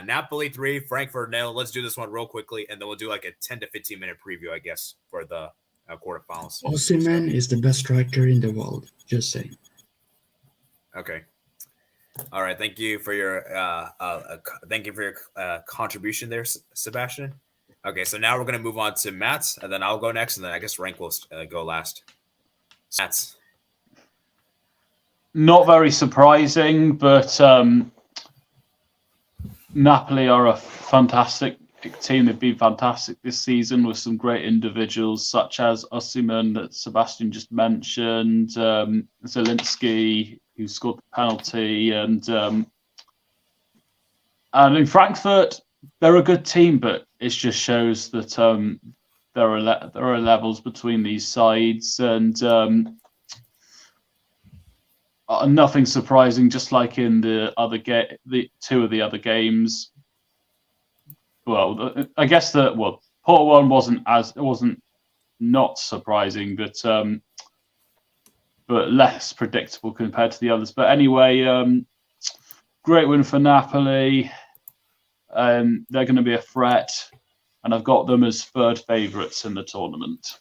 Napoli 3, Frankfurt 0. Let's do this one real quickly, and then we'll do like a 10 to 15 minute preview, I guess, for the quarterfinals. Osimhen is the best striker in the world. Just saying. Okay. All right. Thank you for your contribution there, Sebastian. Okay, so now we're gonna move on to Matt, and then I'll go next, and then I guess Rank will go last. Matt. Not very surprising, but Napoli are a fantastic team. They've been fantastic this season with some great individuals such as Osimhen that Sebastian just mentioned, Zielinski, who scored the penalty, and in Frankfurt, they're a good team, but it just shows that there are levels between these sides, and nothing surprising. Just like in the two of the other games. Well, I guess Porto one wasn't not surprising, but less predictable compared to the others. But anyway, great win for Napoli. They're going to be a threat, and I've got them as third favourites in the tournament.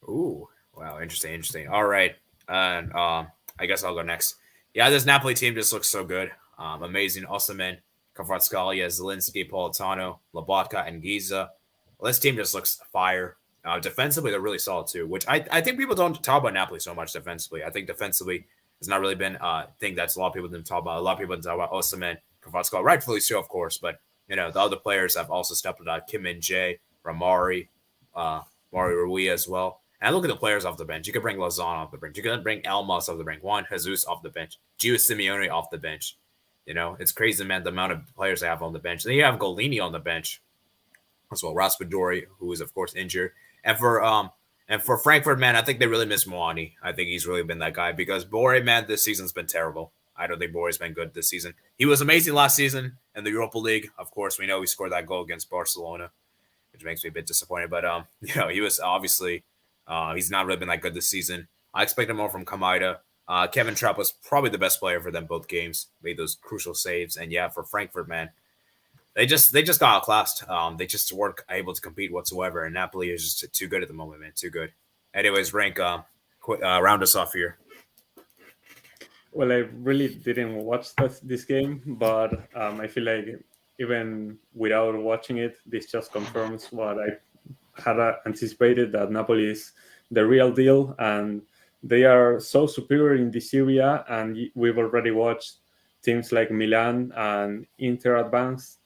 Ooh, wow, interesting. All right, and I guess I'll go next. Yeah, this Napoli team just looks so good. Amazing. Osimhen, Kvaratskhelia, Zielinski, Politano, Lobotka, and Giza. Well, this team just looks fire. Defensively, they're really solid too, which I think people don't talk about Napoli so much defensively. I think defensively has not really been a thing that's a lot of people didn't talk about. A lot of people didn't talk about Osimhen, Kvaratskhelia, rightfully so, of course, but the other players have also stepped up. Kim Min-jae, Ramari, Mario Rui as well. And look at the players off the bench. You could bring Lozano off the bench. You could bring Elmas off the bench. Juan Jesus off the bench. Gio Simeone off the bench. It's crazy, man, the amount of players they have on the bench. Then you have Golini on the bench as well. Raspadori, who is, of course, injured. And for Frankfurt, man, I think they really miss Moani. I think he's really been that guy because Boré, man, this season's been terrible. I don't think Boré's been good this season. He was amazing last season in the Europa League. Of course, we know he scored that goal against Barcelona, which makes me a bit disappointed. But, he was obviously he's not really been that good this season. I expected more from Kamada. Kevin Trapp was probably the best player for them both games. Made those crucial saves. And, yeah, for Frankfurt, man, they just got outclassed. They just weren't able to compete whatsoever. And Napoli is just too good at the moment, man. Too good. Anyways, Rank, round us off here. Well, I really didn't watch this game, but I feel like even without watching it, this just confirms what I had anticipated, that Napoli is the real deal, and they are so superior in this area. And we've already watched teams like Milan and Inter advance,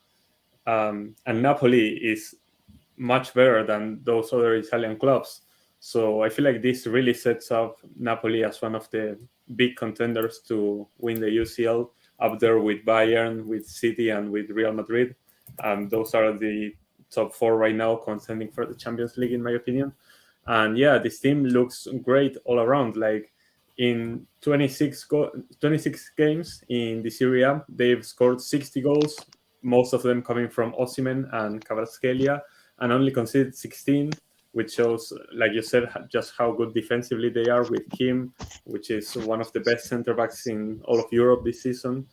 and Napoli is much better than those other Italian clubs. So I feel like this really sets up Napoli as one of the big contenders to win the UCL, up there with Bayern, with City, and with Real Madrid. Those are the top four right now contending for the Champions League, in my opinion. And yeah, this team looks great all around. Like in 26 games in this area, they've scored 60 goals, most of them coming from Osimhen and Kvaratskhelia, and only conceded 16, which shows, like you said, just how good defensively they are with Kim, which is one of the best center backs in all of Europe this season.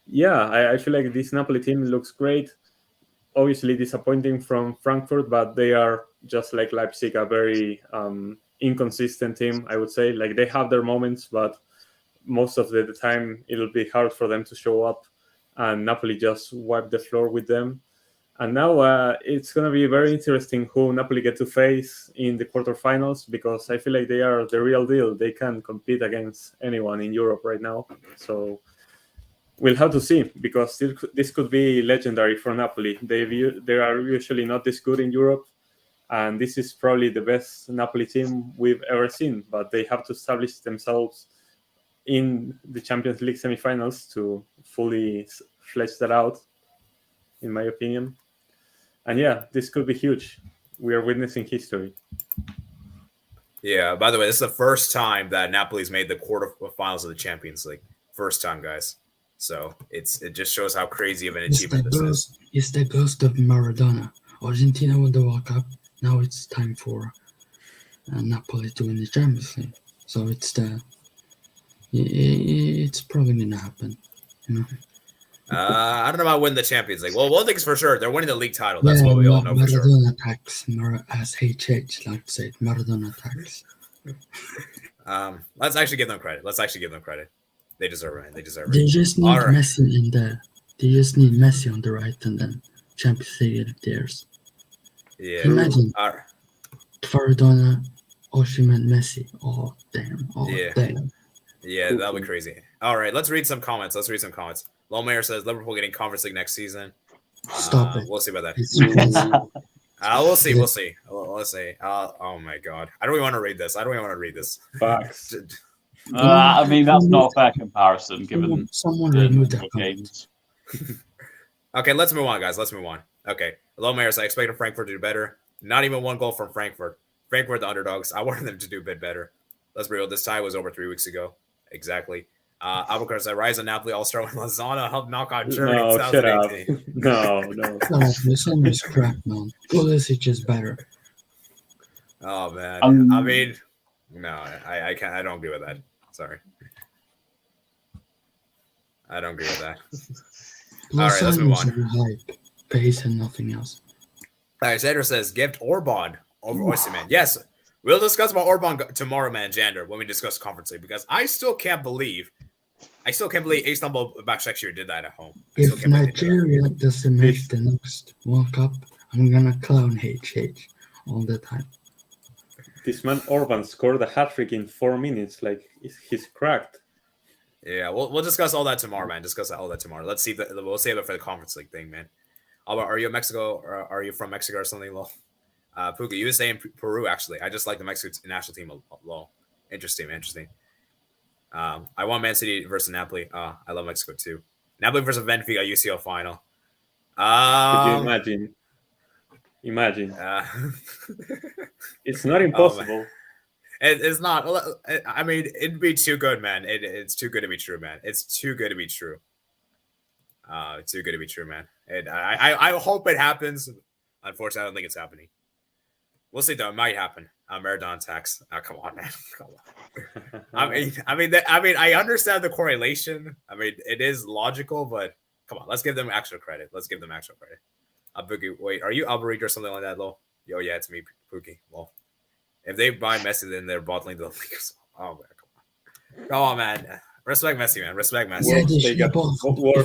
Yeah, I feel like this Napoli team looks great. Obviously disappointing from Frankfurt, but they are just like Leipzig, a very inconsistent team, I would say. Like they have their moments, but most of the time it'll be hard for them to show up, and Napoli just wiped the floor with them. And now it's going to be very interesting who Napoli get to face in the quarterfinals, because I feel like they are the real deal. They can compete against anyone in Europe right now. So we'll have to see, because this could be legendary for Napoli. They are usually not this good in Europe, and this is probably the best Napoli team we've ever seen. But they have to establish themselves in the Champions League semifinals to fully flesh that out, in my opinion. And yeah, this could be huge. We are witnessing history. Yeah, by the way, this is the first time that Napoli's made the quarterfinals of the Champions League. First time, guys. So it just shows how crazy of an achievement this is. It's the ghost of Maradona. Argentina won the World Cup. Now it's time for Napoli to win the Champions League. So it's probably going to happen. You know? I don't know about winning the Champions League. Well, one thing's for sure, they're winning the league title. That's what we all know for sure. Maradona attacks, as HH like to say, Maradona attacks. Let's actually give them credit. They deserve it. They They just need Messi in there. They just need Messi on the right, and then Champions League is theirs. Yeah. Imagine Maradona, Osimhen, Messi. Oh damn! Damn! Yeah, that'll be crazy. All right, let's read some comments. Lowmayer says Liverpool getting Conference League next season. Stop it. We'll see about that. We'll see. Let's see. Oh my God, I don't even want to read this. Facts. I mean, that's not a fair comparison given someone remove that games. Okay, let's move on, guys. Okay, Lowmayer says I expected Frankfurt to do better. Not even one goal from Frankfurt. Frankfurt, the underdogs. I wanted them to do a bit better. Let's be real. This tie was over 3 weeks ago. Exactly. Albuquerque said, Rise of Napoli All-Star with Lozano helped knock out Germany. No, shut up. No. No, this one is crap, man. Pulisic is better. Oh, man. I mean, no, I can't. I don't agree with that. Sorry. I don't agree with that. All right, let's move on. Hype, pace, and nothing else. All right, Sandra says, gift Orban over Osimhen. Yes, we'll discuss about Orban tomorrow, man, Jander, when we discuss Conference League, because I still can't believe Istanbul Başakşehir did that at home. If Nigeria doesn't make the next World Cup, I'm gonna clown HH all the time. This man Orban scored a hat-trick in 4 minutes. Like, he's cracked. Yeah, we'll discuss all that tomorrow, man. Let's see. We'll save it for the Conference League thing, man. Are you Mexico, or are you from Mexico or something, Lol? Puka, USA and Peru, actually. I just like the Mexico national team, Lol. Interesting. I want Man City versus Napoli. I love Mexico, too. Napoli versus Benfica, UCL final. Could you imagine? It's not impossible. It's not. I mean, it'd be too good, man. It's too good to be true, man. It's too good to be true. Man. And I hope it happens. Unfortunately, I don't think it's happening. We'll see, though. It might happen. Maradona tax. Oh, come on, man. Come on. I mean, I understand the correlation. I mean, it is logical, but come on, let's give them extra credit. Pookie, wait, are you Alvarez or something like that, Lo? Yo, yeah, it's me, Pookie. Well, if they buy Messi, then they're bottling the league. Oh, man, come on, man. Respect Messi, man. Worst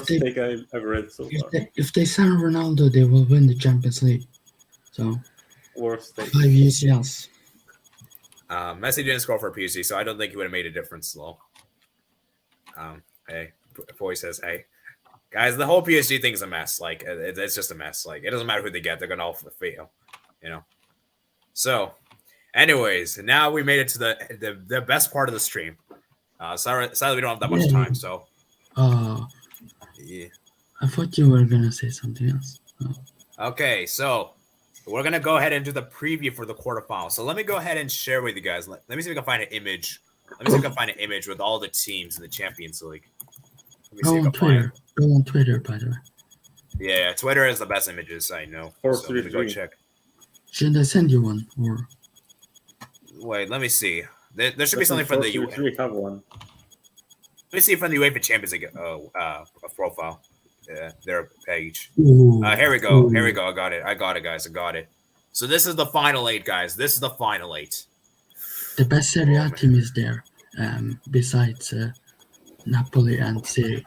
take I've ever read so far. If they sign Ronaldo, they will win the Champions League. So, worst take. 5 UCLs. Messi didn't score for PSG, so I don't think he would have made a difference, Lo. Hey, Boy says, hey. Guys, the whole PSG thing is a mess. Like, it's just a mess. Like, it doesn't matter who they get. They're going to all fail, you know? So, anyways, now we made it to the best part of the stream. Sadly, we don't have that much time, so. Yeah. I thought you were going to say something else. Okay, so we're going to go ahead and do the preview for the quarterfinals. So let me go ahead and share with you guys. Let me see if I can find an image. With all the teams in the Champions League. Go on Twitter, by the way. Yeah, Twitter is the best images, I know. So let me go check. Should I send you one or? Wait, let me see. There should be something from the UEFA. We have one. Let me see from the UEFA Champions League profile. Their page. Ooh, Here we go. ooh. Here we go. I got it, guys. I got it. So this is the final 8, guys. This is the final 8. The best Serie A team is there, besides Napoli and Serie.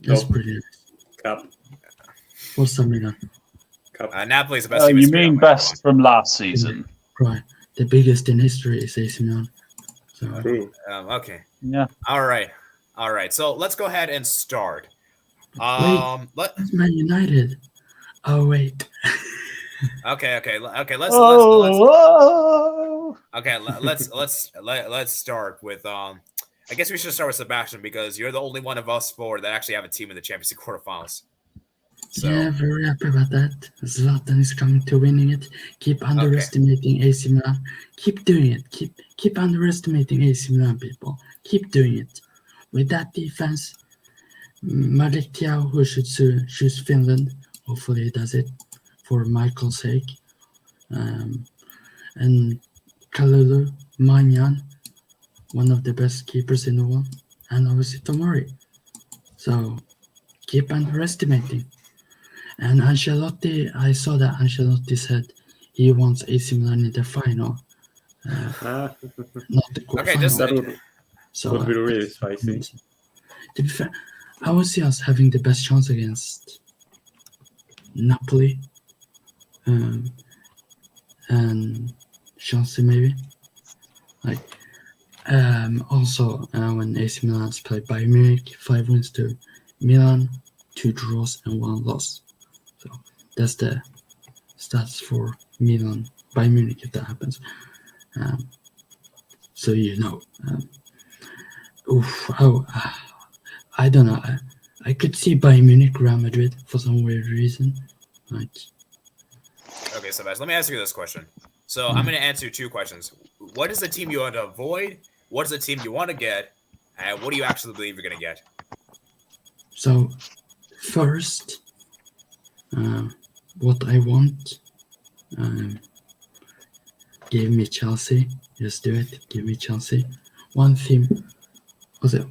That's Nope. pretty nice. Cup. What's the Milan? Napoli is the best team. in You Serie A, mean best from last season? Right. The biggest in history is AC Milan. So True. Okay. Yeah. All right. So let's go ahead and start. it's Man United. Oh wait. Okay. Let's start with I guess we should start with Sebastian because you're the only one of us 4 that actually have a team in the Champions League quarterfinals. So Yeah, very happy about that. Zlatan is coming to winning it. Keep underestimating AC Milan. Keep doing it. Keep underestimating AC Milan, people. Keep doing it. With that defense, Malik Thiaw, who should choose Finland. Hopefully he does it for Michael's sake. And Kalulu, Manyan, one of the best keepers in the world. And obviously Tomori. So keep underestimating. And Ancelotti, I saw that Ancelotti said he wants AC Milan in the final, not the quarterfinal. That would So be really spicy. to be fair, I would see us having the best chance against Napoli and Chelsea maybe. Also when AC Milan's played Bayern Munich, 5 wins to Milan, 2 draws and 1 loss. So that's the stats for Milan Bayern Munich if that happens. So I don't know. I could see Bayern Munich, Real Madrid for some weird reason. Okay, Sebastian, let me ask you this question. So I'm going to answer 2 questions. What is the team you want to avoid? What is the team you want to get? And what do you actually believe you're going to get? So first, what I want, give me Chelsea. Just do it. Give me Chelsea. One team.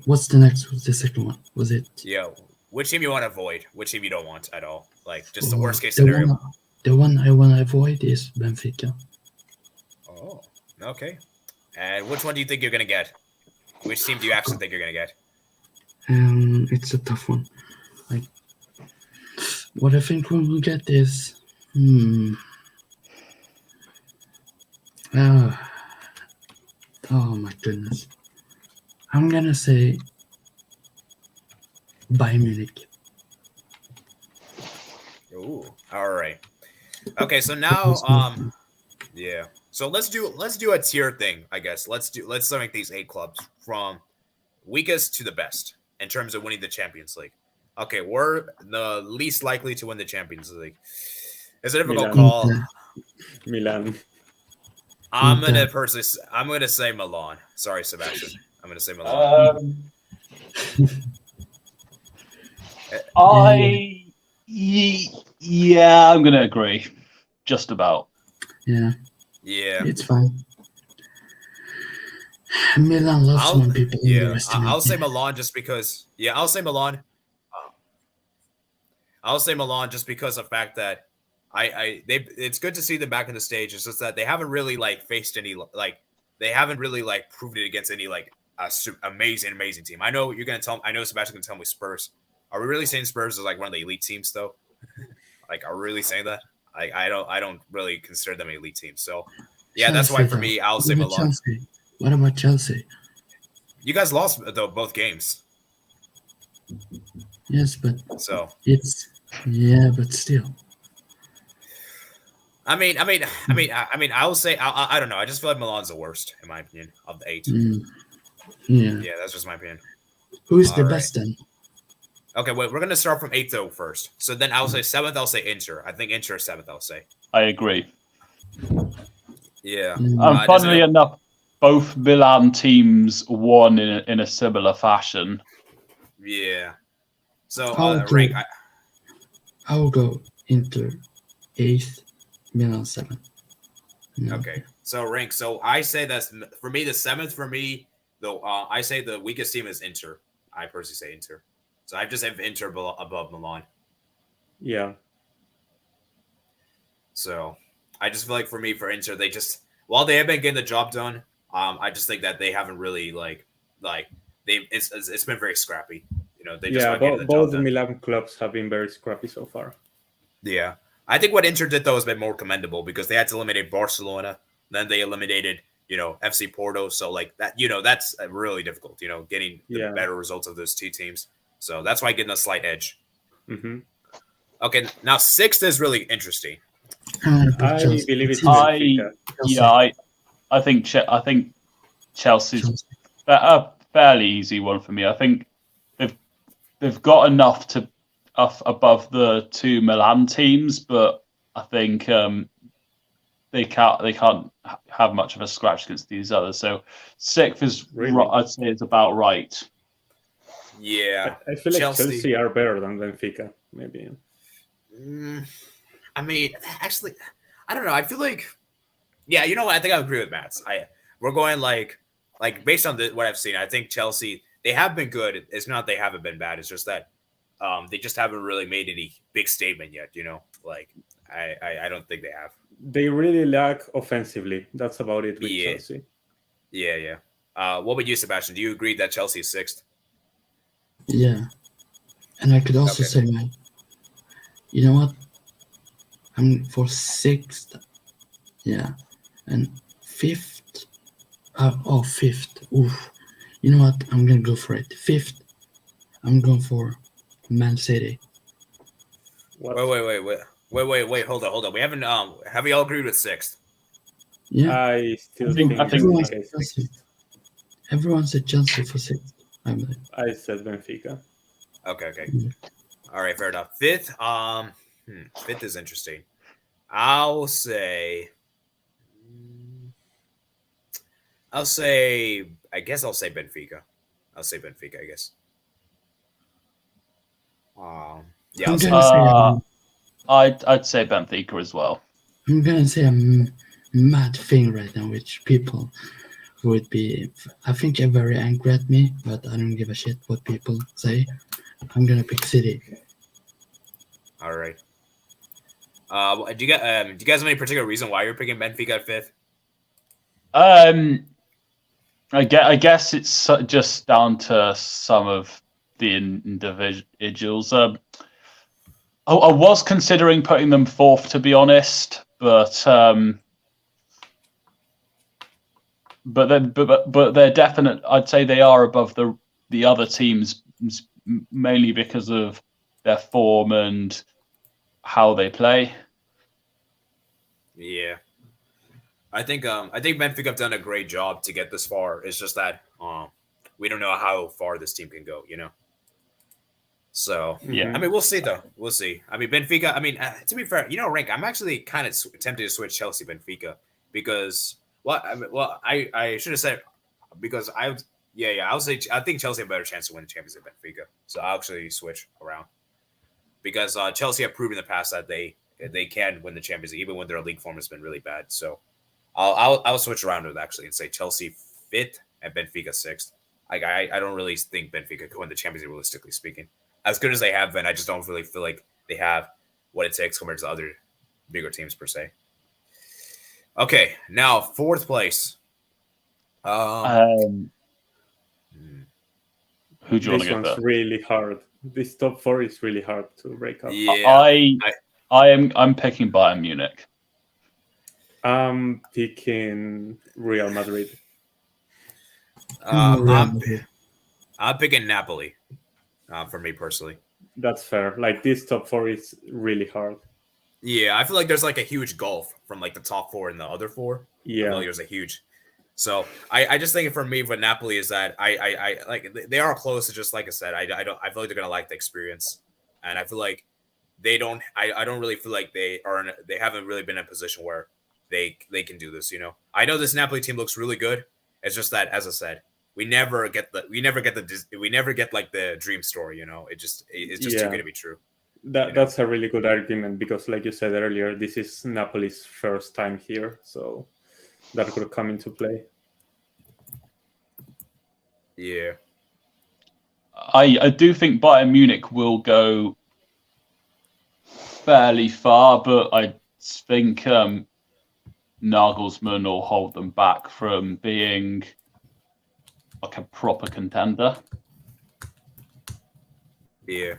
What's the second one? Was it? Yeah. Which team you want to avoid? Which team you don't want at all? Like just the worst case scenario. The one I want to avoid is Benfica. Oh, okay. And which one do you think you're going to get? Which team do you actually think you're going to get? It's a tough one. What I think we will get is oh my goodness. I'm gonna say Bayern Munich. Ooh, all right. Okay, so now yeah. So let's do a tier thing, I guess. Let's rank these 8 clubs from weakest to the best in terms of winning the Champions League. Okay, we're the least likely to win the Champions League. It's a difficult call. Milan. I'm gonna say Milan. Sorry, Sebastian. I'm gonna say Milan. I'm gonna agree. Just about. Yeah. Yeah. It's fine. Milan loves when people underestimate. I'll say Milan just because. Yeah, I'll say Milan. I'll say Milan just because of the fact that it's good to see them back in the stage. It's just that they haven't really faced any they haven't really proved it against any amazing team. I know you're gonna tell. I know Sebastian's gonna tell me Spurs. Are we really saying Spurs is one of the elite teams though? Are we really saying that? I don't really consider them an elite team. So yeah, Chelsea, that's why for me I'll say Milan. Chelsea? What about Chelsea? You guys lost though both games. Yes, but so but still. I mean, I'll say I don't know. I just feel like Milan's the worst in my opinion of the 8. Yeah, that's just my opinion. Who's the best then? Okay, wait. We're gonna start from 8th though first. So then I'll say 7th. I'll say Inter. I think Inter is 7th. I'll say. I agree. Yeah. Funnily enough, both Milan teams won in a similar fashion. Yeah. So I'll go Inter 8th, Milan 7th. No. Okay, so rank. So I say that's for me the 7th. For me, though, I say the weakest team is Inter. I personally say Inter. So I just have Inter above Milan. Yeah. So I just feel like for me, for Inter, they just while they have been getting the job done, I just think that they haven't really like it's been very scrappy. You know, they just Yeah, not getting the both job the done. Milan clubs have been very scrappy so far. Yeah, I think what Inter did though has been more commendable because they had to eliminate Barcelona, then they eliminated FC Porto. So like that, that's really difficult. Getting the better results of those two teams. So that's why getting a slight edge. Mm-hmm. Okay, now 6th is really interesting. I believe it's Benfica. I think Chelsea's a fairly easy one for me. I think they've got enough to above the 2 Milan teams, but I think they can't have much of a scratch against these others. So 6th is I'd say it's about right. Yeah, I feel like Chelsea are better than Benfica, maybe. I mean, actually, I don't know. I feel like, yeah, you know what? I think I agree with Matt. We're going like based on what I've seen. I think Chelsea, they have been good. It's not they haven't been bad. It's just that they just haven't really made any big statement yet. Like I don't think they have. They really lack offensively. That's about it with Chelsea. Yeah. What about you, Sebastian? Do you agree that Chelsea is 6th? Yeah, and I could also say, you know what? I'm for 6th. Yeah, and 5th. 5th. Oof. You know what? I'm gonna go for it. 5th. I'm going for Man City. Wait. Hold on. We haven't. Have we all agreed with 6th? Yeah. I still think everyone said Chelsea for 6th. I said Benfica. Okay. All right, fair enough. 5th. 5th is interesting. I'll say Benfica. I'll say Benfica, I guess. Yeah, I'd say Benfica as well. I'm gonna say a mad thing right now, which people would be, I think, are very angry at me, but I don't give a shit what people say. I'm gonna pick City. All right. Do you guys have any particular reason why you're picking Benfica at 5th? I guess it's just down to some of the individuals. I was considering putting them 4th, to be honest, but they're definite. I'd say they are above the other teams, mainly because of their form and how they play. Yeah, I think Benfica have done a great job to get this far. It's just that we don't know how far this team can go. So yeah, I mean, we'll see though. We'll see. I mean, Benfica. I mean, to be fair, Rank. I'm actually kind of tempted to switch Chelsea Benfica because I should have said because I'll say I think Chelsea have a better chance to win the Champions League than Benfica. So I'll actually switch around because Chelsea have proven in the past that they can win the Champions League even when their league form has been really bad. So I'll switch around with actually and say Chelsea 5th and Benfica 6th. Like I don't really think Benfica could win the Champions League realistically speaking. As good as they have been, I just don't really feel like they have what it takes compared to other bigger teams per se. Okay, now 4th place. Who do you want to get there? Really hard. This top 4 is really hard to break up. Yeah, I'm picking Bayern Munich. I'm picking Real Madrid. I'm picking Napoli. For me personally, that's fair. Like this top 4 is really hard. Yeah, I feel like there's like a huge gulf from like the top 4 and the other 4. Yeah, I feel like there's a huge. So I just think for me with Napoli is that I like they are close. To just like I said, I feel like they're gonna like the experience, and I feel like they don't. I don't really feel like they haven't really been in a position where they can do this. I know this Napoli team looks really good. It's just that, as I said, we never get like the dream story. It's just too good to be true. That's a really good argument because, like you said earlier, this is Napoli's first time here, so that could come into play. Yeah. I do think Bayern Munich will go fairly far, but I think Nagelsmann will hold them back from being like a proper contender. Yeah.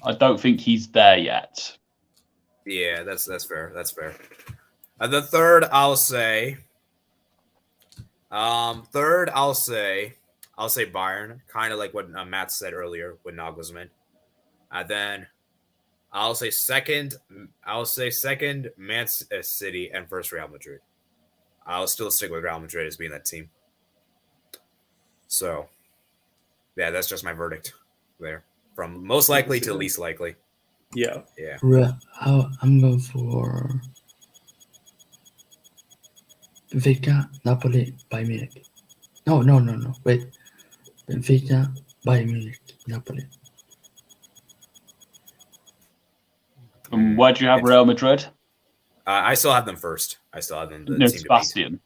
I don't think he's there yet. Yeah, that's fair. That's fair. The third, I'll say Bayern, kind of like what Matt said earlier with Nagelsmann. And then I'll say second, Man City, and first Real Madrid. I'll still stick with Real Madrid as being that team. So, yeah, that's just my verdict there. From most likely to least likely. Yeah. I'm going for Benfica, Napoli, Bayern Munich. No. Wait. Benfica, Bayern Munich, Napoli. Where do you have Real Madrid? I still have them first. I still have them. No, Sebastian.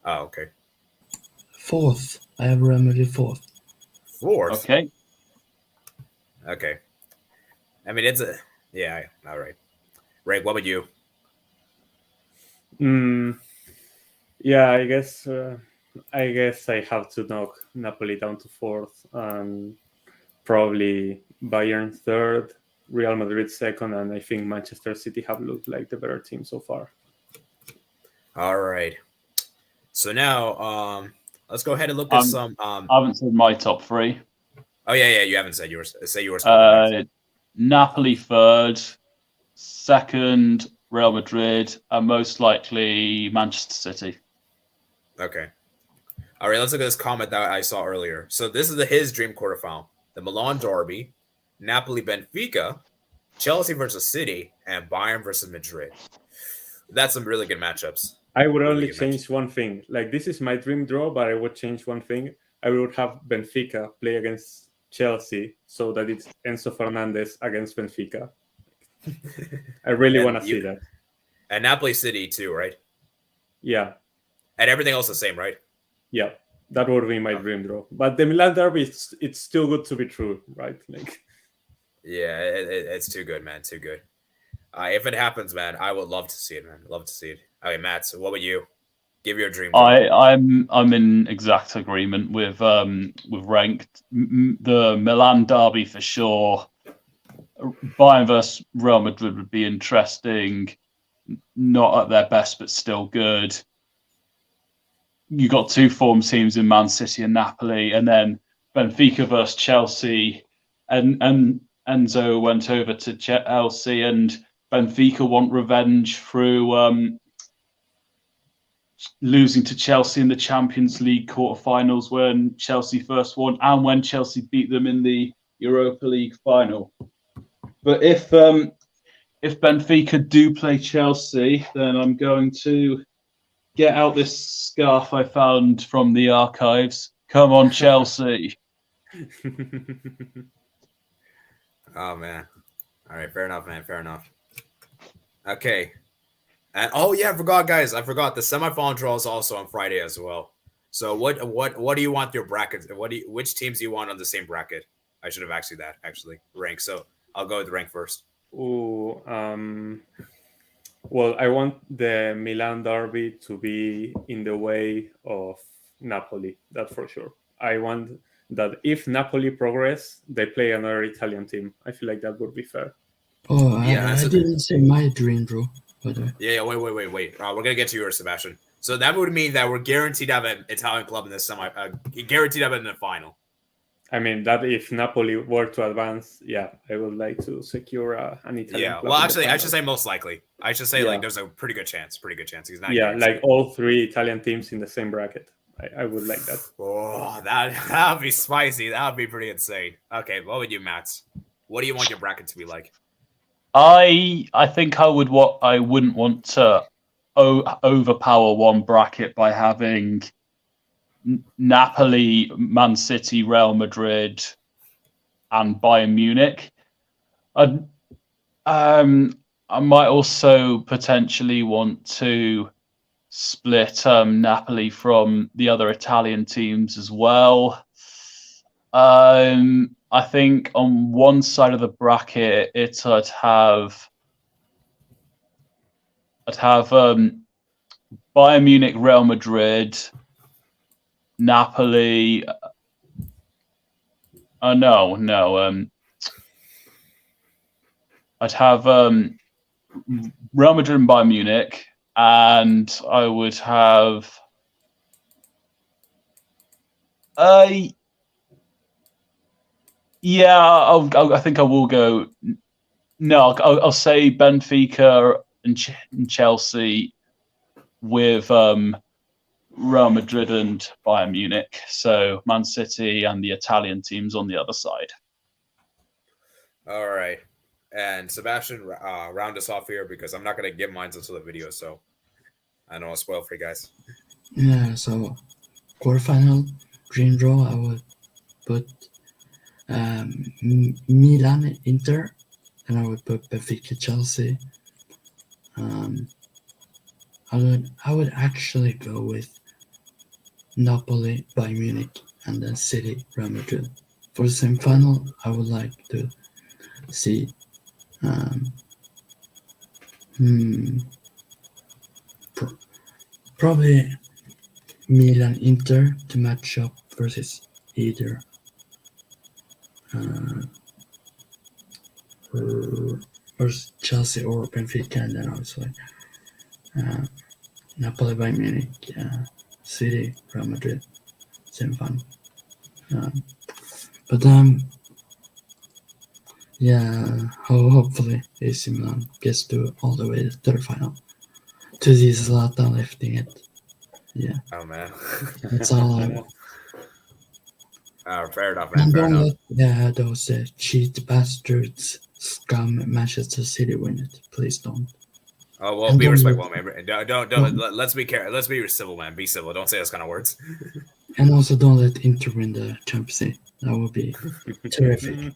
Oh, okay. Fourth. I have Real Madrid fourth. Fourth? Okay. I mean, it's all right. Ray, what about you? Yeah, I guess I have to knock Napoli down to fourth, and probably Bayern third, Real Madrid second, and I think Manchester City have looked like the better team so far. All right. So now, let's go ahead and look at some. I haven't said my top three. Oh yeah, you haven't said yours. Say yours. Napoli third, second Real Madrid, and most likely Manchester City. Okay. All right, let's look at this comment that I saw earlier. So this is his dream quarterfinal: the Milan Derby, Napoli Benfica, Chelsea versus City, and Bayern versus Madrid. That's some really good matchups. I would only change one thing. Like, this is my dream draw, but I would change one thing. I would have Benfica play against Chelsea so that it's Enzo Fernandez against Benfica. I really want to see that. And Napoli City too, right? Yeah. And everything else the same, right? Yeah. That would be my dream draw. But the Milan Derby, it's still good to be true, right? Like, yeah, it's too good, man. Too good. If it happens, man, I would love to see it, man. Love to see it. Okay, Matt, so what about you? Give your dream. I'm in exact agreement with Ranked. The Milan derby for sure. Bayern versus Real Madrid would be interesting. Not at their best, but still good. You got two form teams in Man City and Napoli, and then Benfica versus Chelsea. And Enzo went over to Chelsea, and Benfica want revenge through losing to Chelsea in the Champions League quarterfinals when Chelsea first won, and when Chelsea beat them in the Europa League final. But if Benfica do play Chelsea, then I'm going to get out this scarf I found from the archives. Come on, Chelsea. Oh, man. All right, fair enough, man. Fair enough. Okay. And oh yeah, I forgot, guys. I forgot the semifinal draw is also on Friday as well. So what do you want your brackets? Which teams do you want on the same bracket? I should have asked you that actually. Rank. So I'll go with the rank first. Well, I want the Milan derby to be in the way of Napoli. That's for sure. I want that if Napoli progress, they play another Italian team. I feel like that would be fair. Oh, yeah, I didn't say my dream, bro. Yeah, wait. We're gonna get to yours, Sebastian. So that would mean that we're guaranteed to have an Italian club in this guaranteed to have it in the final. I mean, that if Napoli were to advance, yeah, I would like to secure an Italian club. Well, actually, I should say most likely. I should say like there's a pretty good chance. He's not. Yeah, like all three Italian teams in the same bracket. I would like that. Oh, that would be spicy. That would be pretty insane. Okay, what would you, Matt? What do you want your bracket to be like? I think I wouldn't want to overpower one bracket by having Napoli, Man City, Real Madrid, and Bayern Munich. I might also potentially want to split Napoli from the other Italian teams as well. I think on one side of the bracket, I'd have Bayern Munich, Real Madrid, Napoli. No. I'd have Real Madrid and Bayern Munich, and I would have I think I will go. No, I'll say Benfica and Chelsea with Real Madrid and Bayern Munich. So Man City and the Italian teams on the other side. All right. And Sebastian, round us off here because I'm not going to get mine until the video, so I don't want to spoil for you guys. Yeah, so quarterfinal, dream draw, I would put Milan, Inter, and I would put Benfica, Chelsea. I would actually go with Napoli, Bayern Munich, and then City, Real Madrid. For the semi-final, I would like to see probably Milan, Inter to match up versus either versus Chelsea or Benfica, and then also Napoli, Bayern Munich, City, Real Madrid, semi-final. Hopefully AC Milan gets to all the way to the final. To see Zlatan lifting it. Yeah. Oh man. That's all I want. Fair enough, man. And Fair don't enough. let those cheat bastards scum Manchester City win it. Please don't. Oh well, be respectful, man. Don't. Let's be careful. Let's be civil, man. Be civil. Don't say those kind of words. And also don't let Inter win the Champions League. That would be terrific.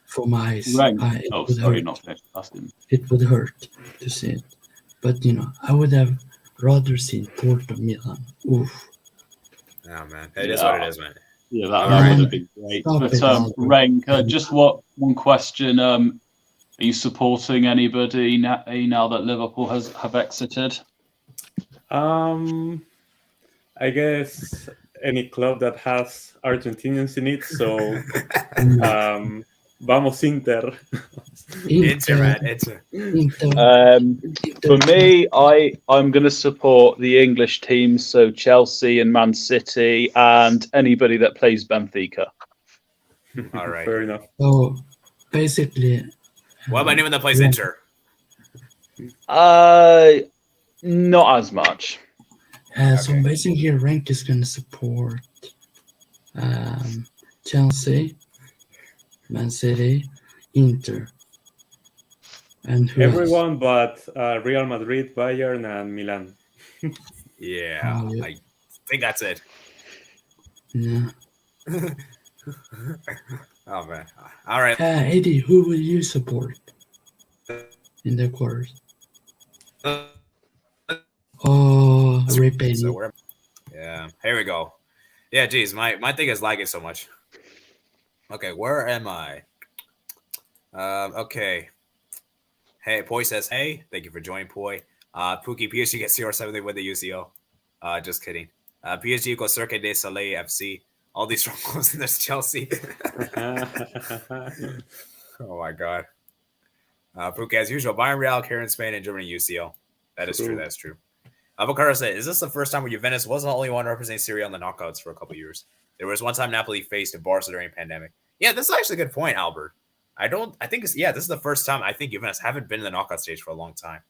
For my eyes. It would hurt to see it. But I would have rather seen Porto Milan. Oof. Oh man, it is what it is, man. Yeah, that would have been great. But Rank, just one question. Are you supporting anybody now that Liverpool have exited? I guess any club that has Argentinians in it. So, vamos Inter. Inter, man. Inter. For me, I'm going to support the English teams, so Chelsea and Man City, and anybody that plays Benfica. All right. Fair enough. So basically, what about anyone that plays Inter? Not as much. So basically, Rank is going to support Chelsea, Man City, Inter, and everyone but Real Madrid, Bayern, and Milan. Yeah, I think that's it. Yeah. Oh man! All right. Eddie, who will you support in the quarters? Oh, rip Eddie. So yeah, here we go. Yeah, geez, my thing is lagging so much. Okay, where am I? Okay. Hey, Poi says, hey, thank you for joining, Poi. Pookie, PSG gets CR7, they win the UCO. Just kidding. PSG equals Cirque de Soleil FC. All these struggles in this Chelsea. Oh my god. Pookie, as usual, Bayern, Real, Karen, Spain, and Germany UCL. That is true, that's true. Avocado said, is this the first time where Juventus wasn't the only one representing Syria on the knockouts for a couple years? There was one time Napoli faced Barca during pandemic. Yeah, this is actually a good point, Albert. This is the first time I think Juventus haven't been in the knockout stage for a long time.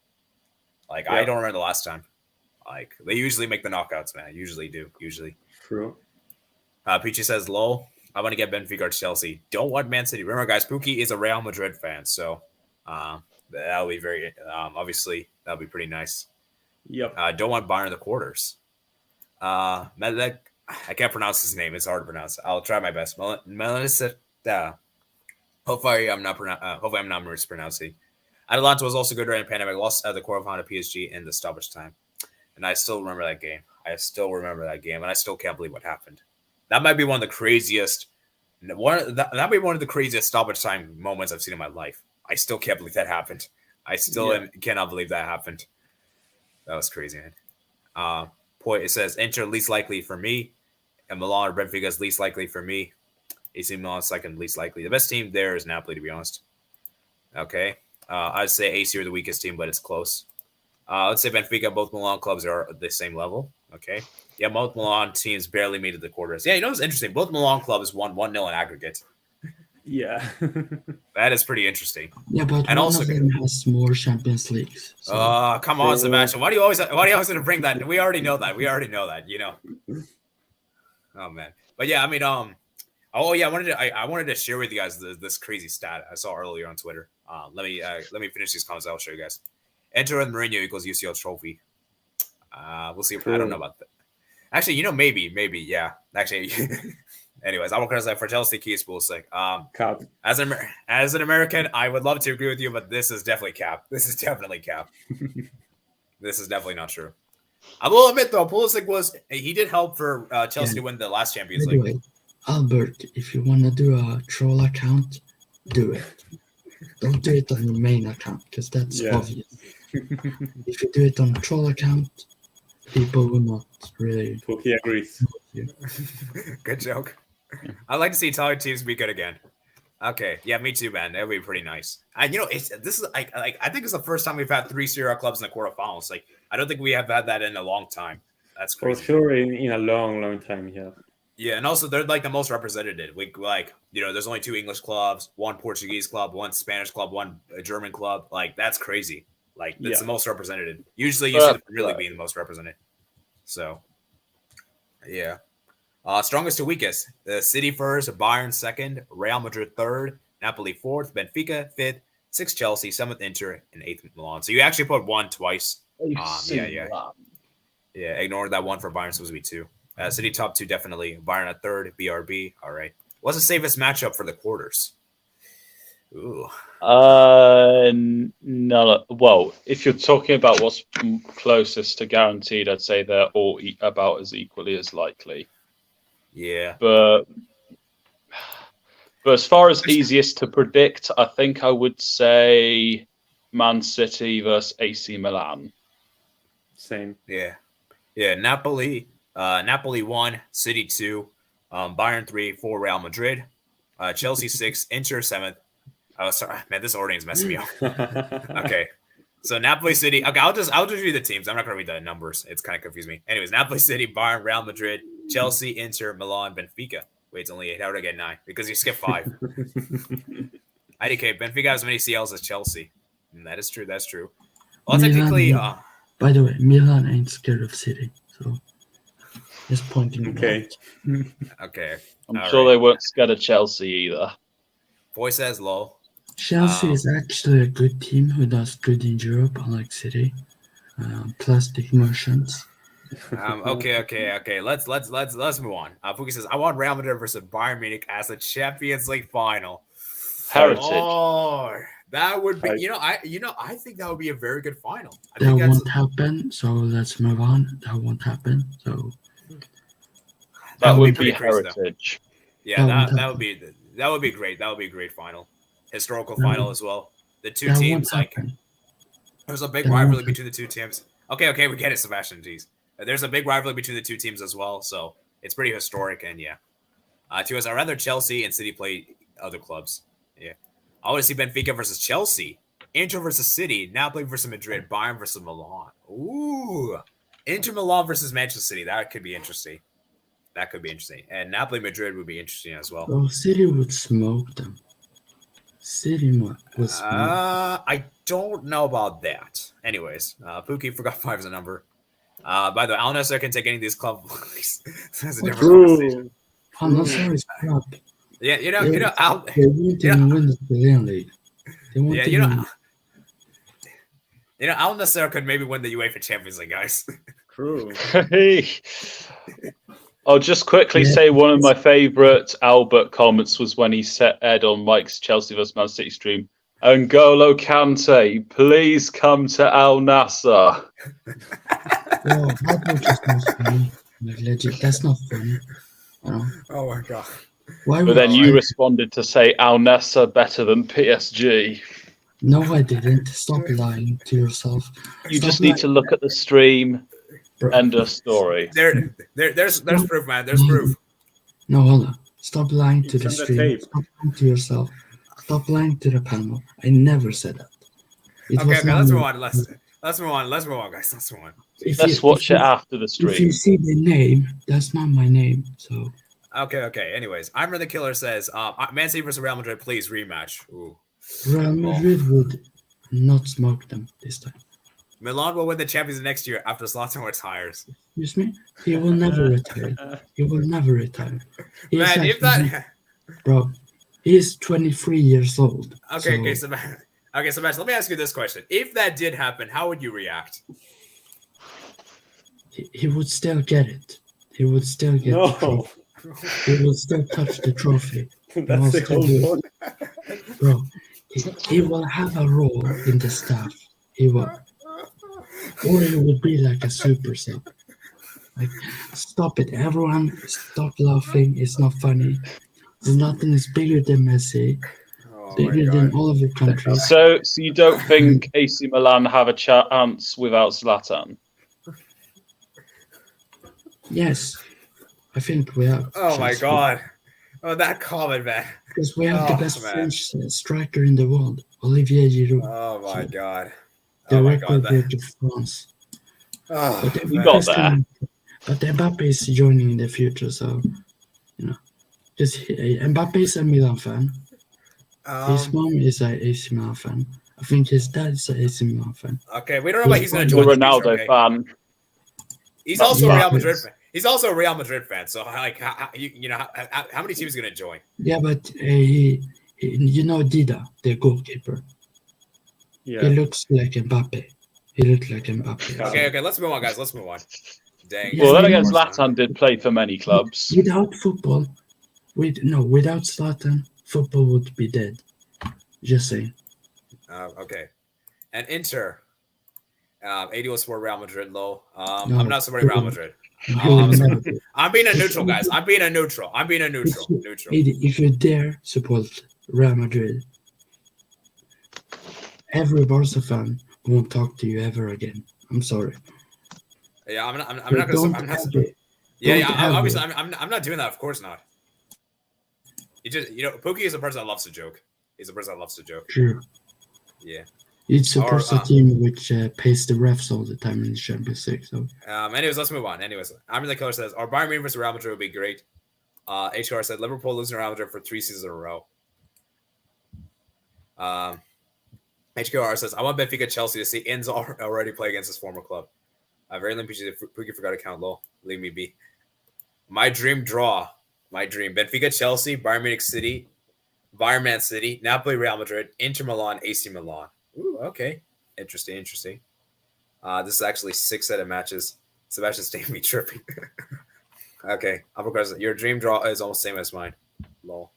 Like, I don't remember the last time. Like, they usually make the knockouts, man. Usually do. True. Peachy says, lol, I want to get Benfica or Chelsea. Don't want Man City. Remember, guys, Pookie is a Real Madrid fan, so that'll be very, obviously, that'll be pretty nice. Yep. Don't want Bayern in the quarters. I can't pronounce his name. It's hard to pronounce. I'll try my best. Melissa Hopefully, I'm not mispronouncing. Atalanta was also good during the pandemic. Lost at the quarterfinal PSG in the stoppage time, and I still remember that game. And I still can't believe what happened. That might be one of the craziest. That might be one of the craziest stoppage time moments I've seen in my life. I still can't believe that happened. I still cannot believe that happened. That was crazy, man. Point. It says Inter least likely for me, and Milan or Benfica is least likely for me. AC Milan second least likely. The best team there is Napoli, to be honest. Okay. I'd say AC are the weakest team, but it's close. Let's say Benfica, both Milan clubs are at the same level. Okay. Yeah, both Milan teams barely made it to the quarters. Yeah, what's interesting? Both Milan clubs won 1-0 in aggregate. Yeah. That is pretty interesting. Yeah, but and one also of them has more Champions Leagues. So. Come on, Sebastian. Why do you always going to bring that? We already know that. Oh man. But yeah, I mean, oh yeah, I wanted to share with you guys this crazy stat I saw earlier on Twitter. Let me finish these comments. I'll show you guys. Enter with Mourinho equals UCL trophy. We'll see. I don't know about that. Actually, maybe, yeah. Actually, anyways, I'm gonna say for Chelsea Keys will say, as an American, I would love to agree with you, but this is definitely cap. This is definitely cap. This is definitely not true. I will admit though, Pulisic he did help for Chelsea to win the last Champions League. Anyway, Albert, if you want to do a troll account, do it. Don't do it on your main account because that's obvious. If you do it on a troll account, people will not really. He agrees. Good joke. I'd like to see Italian teams be good again. Okay, yeah, me too, man. That would be pretty nice. And I think it's the first time we've had 3 Serie A clubs in the quarterfinals. Like, I don't think we have had that in a long time. That's crazy. For sure, in a long time, yeah. Yeah, and also they're like the most represented. There's only 2 English clubs, 1 Portuguese club, 1 Spanish club, 1 German club. Like, that's crazy. Like, it's the most represented. Usually, you see the Premier League being the most represented. So, yeah. Strongest to weakest. The City first, Bayern second, Real Madrid third, Napoli fourth, Benfica fifth, 6th Chelsea, 7th Inter, and 8th Milan. So you actually put 1 twice. Yeah. Ignore that 1 for Bayern, supposed to be 2. City top 2 definitely. Bayern at third, BRB. All right. What's the safest matchup for the quarters? Ooh. No. Well, if you're talking about what's closest to guaranteed, I'd say they're all about as equally as likely. Yeah. But as far as easiest to predict, I think I would say Man City versus AC Milan. Same. Yeah. Napoli 1, City 2, Bayern 3, 4, Real Madrid, Chelsea 6, Inter 7th. Oh, sorry, man, this ordering is messing me up. Okay, so Napoli, City. Okay, I'll just read the teams. I'm not gonna read the numbers. It's kind of confused me. Anyways, Napoli, City, Bayern, Real Madrid, Chelsea, Inter, Milan, Benfica. Wait, it's only 8. How did I get 9? Because you skipped 5. IDK, Benfica has as many CLs as Chelsea. That is true. That's true. Well, technically, by the way, Milan ain't scared of City, so just pointing. Okay. Okay. I'm sure they weren't scared of Chelsea either. Boy says low. Chelsea is actually a good team who does good in Europe, unlike City. Plastic motions. Okay. Let's move on. Pookie says, I want Real Madrid versus Bayern Munich as a Champions League final. Heritage. Oh, that would be. I think that would be a very good final. That won't happen. So let's move on. That won't happen. So that would be heritage. Yeah, that would be great. That would be a great final, historical final as well. The 2 teams there's a big rivalry between the 2 teams. Okay, we get it, Sebastian. Jeez, there's a big rivalry between the 2 teams as well, so it's pretty historic. And yeah, to us, I'd rather Chelsea and City play other clubs. Yeah, I want to see Benfica versus Chelsea, Inter versus City, Napoli versus Madrid, Bayern versus Milan. Ooh, Inter Milan versus Manchester City. That could be interesting. And Napoli Madrid would be interesting as well. Oh, City would smoke them. City would smoke. I don't know about that. Anyways, Pookie forgot 5 as a number. By the way, Al Nassr can take any of these clubs. That's a different conversation. Al Nassr is crap. Yeah, They won't even win the Brazilian league. Al Nassr could maybe win the UEFA Champions League, guys. True. Hey. I'll just quickly say one of my favourite Albert comments was when he set Ed on Mike's Chelsea vs Man City stream. N'Golo Kante, please come to Al Nassr. That just not funny. Like, legit, that's not funny. Oh my god. But then you responded to say Al Nassr better than PSG. No, I didn't. Stop lying to yourself. You just need to look at the stream. End of story. There's proof, man. There's proof. No, hold on. Stop lying to the It's on the stream. tape. Stop lying to yourself. Stop lying to the panel. I never said that. Okay, let's move on. Let's move on. Let's move on, guys. Let's move on. Let's watch it after the If stream. you see the name, that's not my name. So Okay. Anyways, I'm the Killer says, Man City versus Real Madrid, please rematch. Ooh. Real Madrid would not smoke them this time. Milan will win the Champions next year after Zlatan retires. Excuse me? He will never retire. He will never retire. Man, if that... Bro, he is 23 years old. Okay, Sebastian, let me ask you this question. If that did happen, how would you react? He would still get it. He would still get the trophy. He would still touch the trophy. That's the whole point. Bro, he will have a role in the staff. He will. Or he would be like a super sub. Like, stop it. Everyone, stop laughing. It's not funny. Nothing is bigger than Messi. Bigger than all of your countries. So you don't think AC Milan have a chance without Zlatan? Yes. I think we have. Oh my god. Oh, that comment, man. Because we have the best French striker in the world, Olivier Giroud. Oh my god. The record breaker of France. Oh, but we got that. But Mbappe is joining in the future, so because Mbappe is a Milan fan. His mom is an AC Milan fan. I think his dad is an AC Milan fan. Okay, we don't know what he's going to join. The Ronaldo fan. He's also a Real Madrid fan. He's also a Real Madrid fan. So, like, how many teams are going to join? Yeah, but he Dida, the goalkeeper. Yeah. He looks like Mbappe. Okay, let's move on, guys. Let's move on. Dang. Well, then again, Zlatan did play for many clubs. Without football, without Zlatan, football would be dead. Just saying. Okay. And Inter. 80 was for Real Madrid, low. No, I'm not supporting Real Madrid. I'm being a neutral, guys. I'm being a neutral. If you dare support Real Madrid, every Barca fan won't talk to you ever again. I'm sorry. Yeah, I'm not going to. Obviously, I'm not doing that. Of course not. Pookie is a person that loves to joke. He's a person that loves to joke. Sure. Yeah. It supports a team which pays the refs all the time in the Champions League. So. Anyways, let's move on. I'm the Killer says, our Bayern Munich versus Real Madrid would be great. HR said, Liverpool losing to Real Madrid for 3 seasons in a row. HQR says, I want Benfica Chelsea to see Inns already play against his former club. Very limpy. Pookie forgot to count low. Leave me be. My dream draw. Benfica Chelsea, Bayern Munich City, Bayern Man City, Napoli Real Madrid, Inter Milan, AC Milan. Ooh, okay. Interesting. This is actually 6 set of matches. Sebastian's taking me tripping. Okay. Your dream draw is almost the same as mine. Lol.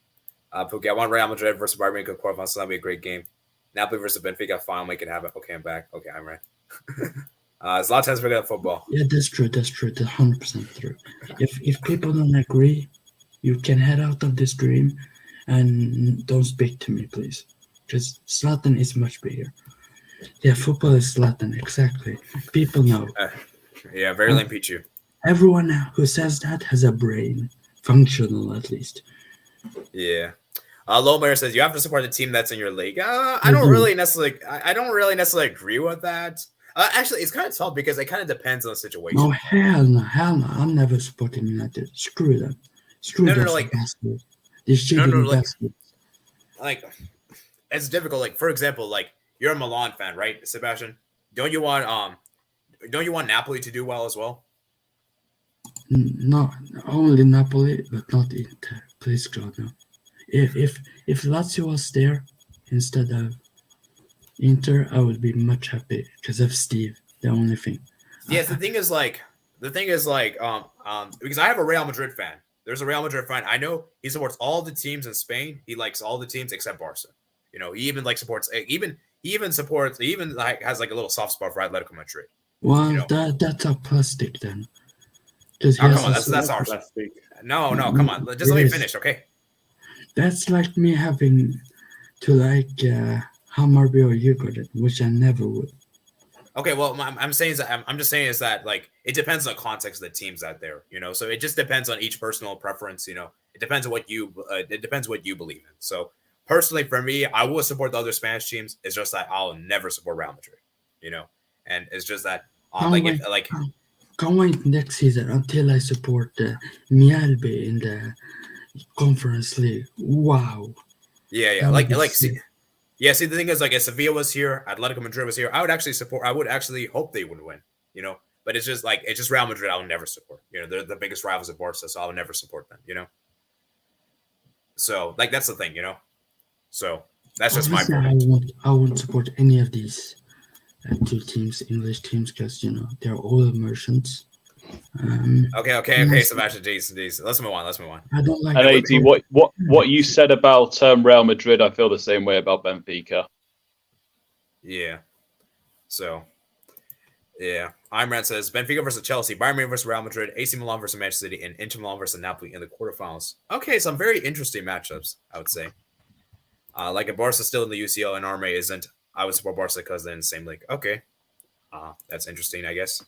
Pookie, I want Real Madrid versus Bayern Munich quarterfinals, so that'll be a great game. Napoli versus Benfica, final, make it happen. Okay, I'm back. Okay, I'm right. Zlatan's bigger than football. Yeah, that's true. That's 100% true. If people don't agree, you can head out of the stream and don't speak to me, please. Because Zlatan is much bigger. Yeah, football is Zlatan, exactly. People know. Yeah, very lame Pichu. Everyone who says that has a brain, functional at least. Yeah. Lowmayer says you have to support the team that's in your league. I don't really necessarily agree with that. Actually, it's kind of tough because it kind of depends on the situation. Oh hell no! I'm never supporting United. Screw them. Screw them. Like, it's difficult. Like, for example, like you're a Milan fan, right, Sebastian? Don't you want Napoli to do well as well? No, only Napoli, but not Inter. Please, God, no. If Lazio was there instead of Inter, I would be much happy because of Steve. The only thing. Yeah, the thing is, like, the thing is like because I have a Real Madrid fan. There's a Real Madrid fan. I know he supports all the teams in Spain. He likes all the teams except Barca. You know, he even like supports he even like has like a little soft spot for Atletico Madrid. Well, You know? that's a plastic then. Because Oh, come on, that's ours. Plastic. No, come on. Just let me finish, okay? That's like me having to like Hammarby or Djurgården, which I never would. Okay, well, I'm just saying is that like it depends on the context of the teams out there, you know. So it just depends on each personal preference, you know. It depends on what you believe in. So personally, for me, I will support the other Spanish teams. It's just that I'll never support Real Madrid, you know. And it's just that can't wait next season until I support Mjällby in the Conference League. Wow. Yeah. See, the thing is, like, if Sevilla was here, Atletico Madrid was here, I would actually hope they would win, you know. But it's just Real Madrid. I would never support. You know, they're the biggest rivals of Barca, so I would never support them. You know. So, like, that's the thing, you know. So that's just my point. I won't support any of these two teams, English teams, because you know they're all immersions. Okay, Sebastian, jeez. Let's move on. I don't like. And AD, what you said about Real Madrid, I feel the same way about Benfica. Yeah. So, yeah. Imran says Benfica versus Chelsea, Bayern Munich versus Real Madrid, AC Milan versus Manchester City, and Inter Milan versus Napoli in the quarterfinals. Okay, some very interesting matchups, I would say. Like if Barca still in the UCL and Arme isn't, I would support Barca because they're in the same league. Okay. That's interesting, I guess.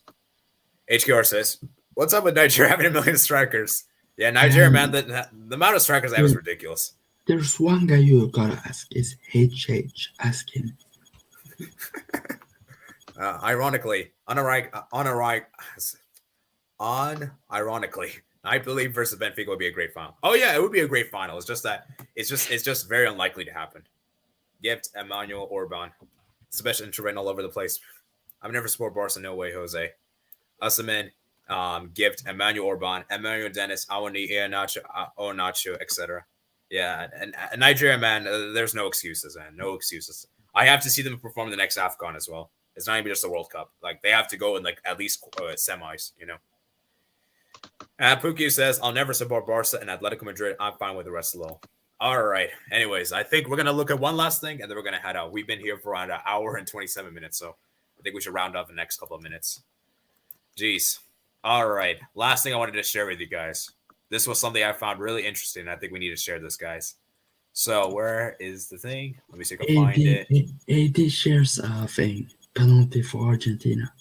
HQR says, what's up with Nigeria having 1 million strikers? Yeah, Nigeria, man, the amount of strikers they have is ridiculous. There's one guy you gotta ask. Is HH. Ask him. Ironically, I believe versus Benfica would be a great final. Oh yeah, it would be a great final. It's just very unlikely to happen. Gift Emmanuel Orban, special intervention all over the place. I've never supported Barca, no way, Jose. Usman, Gift, Emmanuel Orban, Emmanuel Dennis, Awani, Nacho, etc. Yeah, and Nigeria, man, there's no excuses, man. No excuses. I have to see them perform the next AFCON as well. It's not even just the World Cup. Like, they have to go in, like, at least semis, you know. Puki says, I'll never support Barca and Atletico Madrid. I'm fine with the rest of all. All right. Anyways, I think we're going to look at one last thing, and then we're going to head out. We've been here for around an hour and 27 minutes, so I think we should round up in the next couple of minutes. Jeez. All right. Last thing I wanted to share with you guys. This was something I found really interesting. I think we need to share this, guys. So where is the thing? Let me see if I can find it. AD shares a thing. Penalty for Argentina.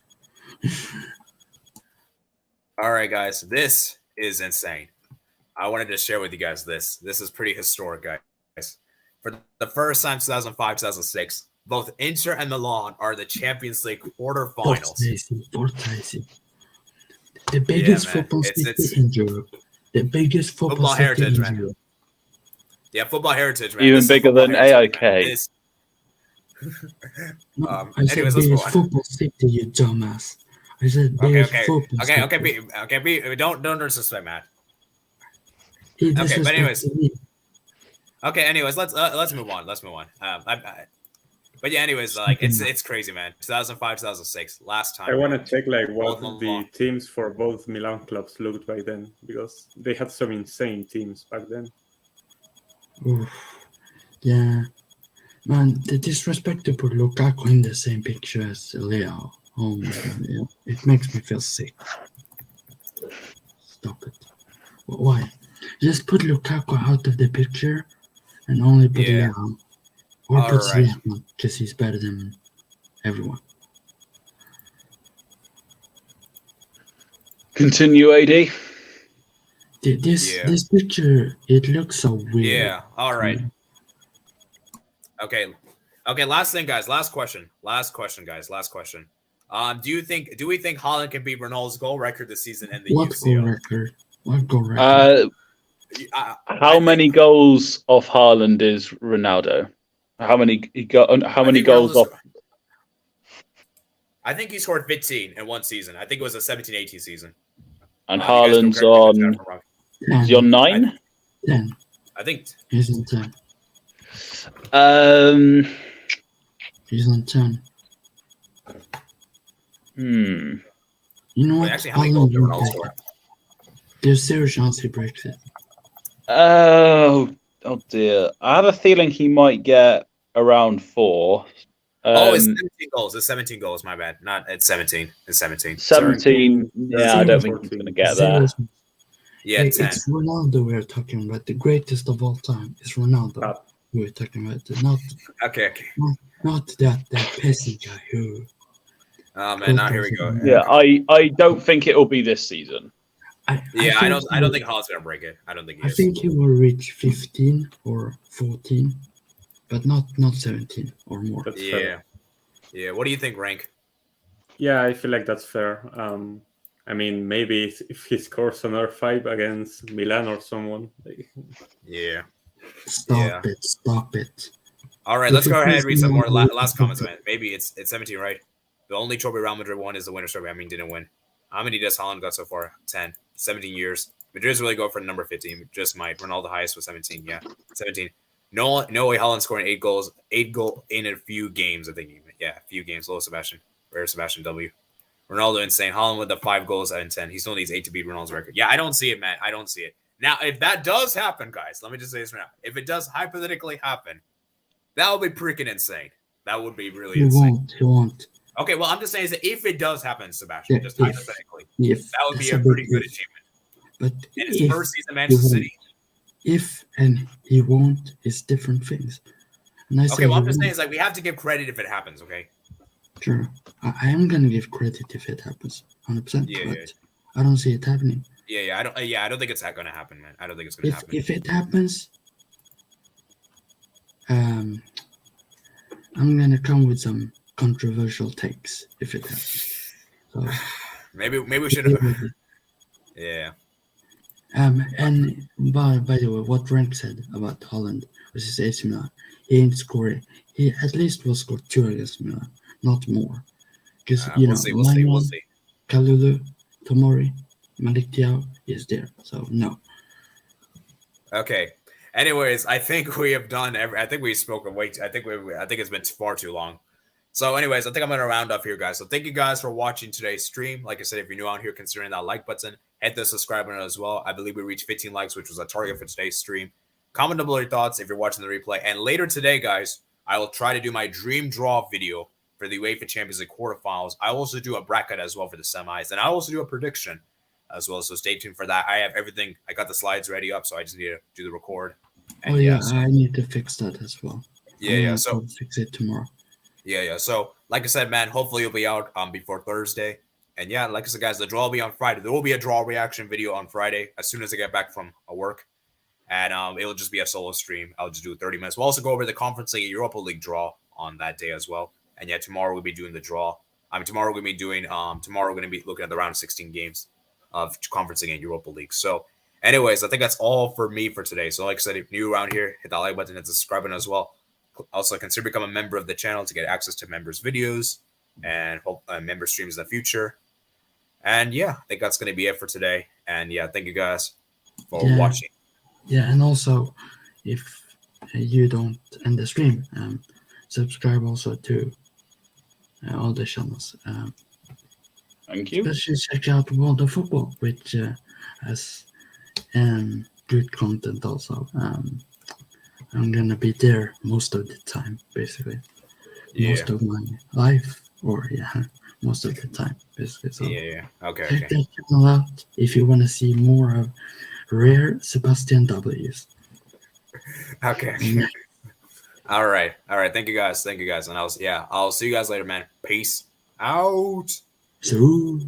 All right, guys. This is insane. I wanted to share with you guys this. This is pretty historic, guys. For the first time, 2005-2006, both Inter and Milan are the Champions League quarterfinals. The biggest football city in Europe. The biggest football heritage, city man. in Europe. Yeah, football heritage, man. Even bigger than AIK. I said biggest football city, you dumbass. I said biggest football city. Okay. Don't disrespect, Matt. Okay, but anyways. Okay, anyways, let's move on. But yeah, anyways, like it's crazy, man. 2005, 2006, last time. I want to check like what the teams for both Milan clubs looked by then, because they had some insane teams back then. Oof. Yeah, man, the disrespect to put Lukaku in the same picture as Leo. Oh my god, yeah. It makes me feel sick. Stop it. Why? Just put Lukaku out of the picture and only put Leo. Or put Zlatan, because he's better than everyone. Continue, AD. This picture, it looks so weird. Yeah, all right. Okay, last thing, guys. Last question, guys. Do we think Haaland can beat Ronaldo's goal record this season in the UCL? What goal record? How many goals off Haaland is Ronaldo? How many goals off? I think he scored 15 in one season. I think it was a 17-18 season. And Haaland's on. Is he on 9? 10. I think he's on 10. He's on 10. You know Wait, what? actually, how many goals did Haaland Ronaldo will score? break it. There's zero chance he breaks it. Oh dear. I had a feeling he might get around 4. It's 17 goals. It's 17 goals. My bad. It's 17. It's 17. 17. Yeah, I don't think he's going to get there. Yeah, 10. It's Ronaldo we're talking about. The greatest of all time is Ronaldo. We're talking about Okay. not that peasant guy who. Oh man, now here we go. Yeah, I don't think it will be this season. I don't think Haaland's gonna break it. I don't think he is. I think he will reach 15 or 14, but not 17 or more. That's fair. Yeah. What do you think, Rank? Yeah, I feel like that's fair. I mean, maybe if he scores another 5 against Milan or someone. Yeah. Stop it. All right, let's go ahead and read some more last comments, man. Maybe it's 17, right? The only trophy Real Madrid won is the winner's trophy. I mean, didn't win. How many does Haaland got so far? 10. 17 years. Madrid's really go for the number 15. Just might. Ronaldo highest was 17. Yeah, 17. No way Haaland scoring 8 goals. 8 goal in a few games, I think. Even. Yeah, a few games. Low Sebastian. Rare Sebastian W. Ronaldo insane. Haaland with the 5 goals out of 10. He still needs 8 to beat Ronaldo's record. Yeah, I don't see it, man. I don't see it. Now, if that does happen, guys, let me just say this right now. If it does hypothetically happen, that would be freaking insane. That would be really insane. He won't. Okay, well, I'm just saying that if it does happen, Sebastian, just hypothetically, that would be a pretty good achievement. But in his first season, Manchester City. If and he won't, it's different things. And okay, well, I'm just saying is like we have to give credit if it happens. Okay. Sure, I am gonna give credit if it happens, 100%. But I don't see it happening. Yeah, I don't think it's going to happen, man. I don't think it's going to happen. If it happens, I'm gonna come with some controversial takes if it happens. So maybe we should have. Yeah. And by the way, what Rank said about Haaland versus AC Milan, he ain't scoring. He at least will score 2 against Milan, not more. Because we'll see. Kalulu, Tomori, Malik Diaw is there, so no. Okay. Anyways, I think we have done. I think we spoke way. I think it's been far too long. So, anyways, I think I'm going to round up here, guys. So, thank you guys for watching today's stream. Like I said, if you're new on here, considering that like button, hit the subscribe button as well. I believe we reached 15 likes, which was a target for today's stream. Comment down below your thoughts if you're watching the replay. And later today, guys, I will try to do my dream draw video for the UEFA Champions League quarterfinals. I will also do a bracket as well for the semis, and I will also do a prediction as well. So, stay tuned for that. I have everything. I got the slides ready up, so I just need to do the record. And I need to fix that as well. So I'll fix it tomorrow. Yeah. So, like I said, man, hopefully you'll be out before Thursday. And yeah, like I said, guys, the draw will be on Friday. There will be a draw reaction video on Friday as soon as I get back from work. And it'll just be a solo stream. I'll just do 30 minutes. We'll also go over the Conference League and Europa League draw on that day as well. And yeah, tomorrow we'll be doing the draw. Tomorrow we're going to be looking at the round of 16 games of Conference League and Europa League. So, anyways, I think that's all for me for today. So, like I said, if you're new around here, hit that like button and subscribe button as well. Also, consider becoming a member of the channel to get access to members' videos and member streams in the future. And yeah, I think that's going to be it for today. And yeah, thank you guys for watching. Yeah, and also, if you don't end the stream, subscribe also to all the channels. Thank you. Especially check out World of Football, which has good content also. I'm gonna be there most of the time, basically. Most of my life, most of the time, basically. So Okay. Check that channel out if you want to see more of rare Sebastian W's. Okay. All right. Thank you guys. And I'll see you guys later, man. Peace out. So.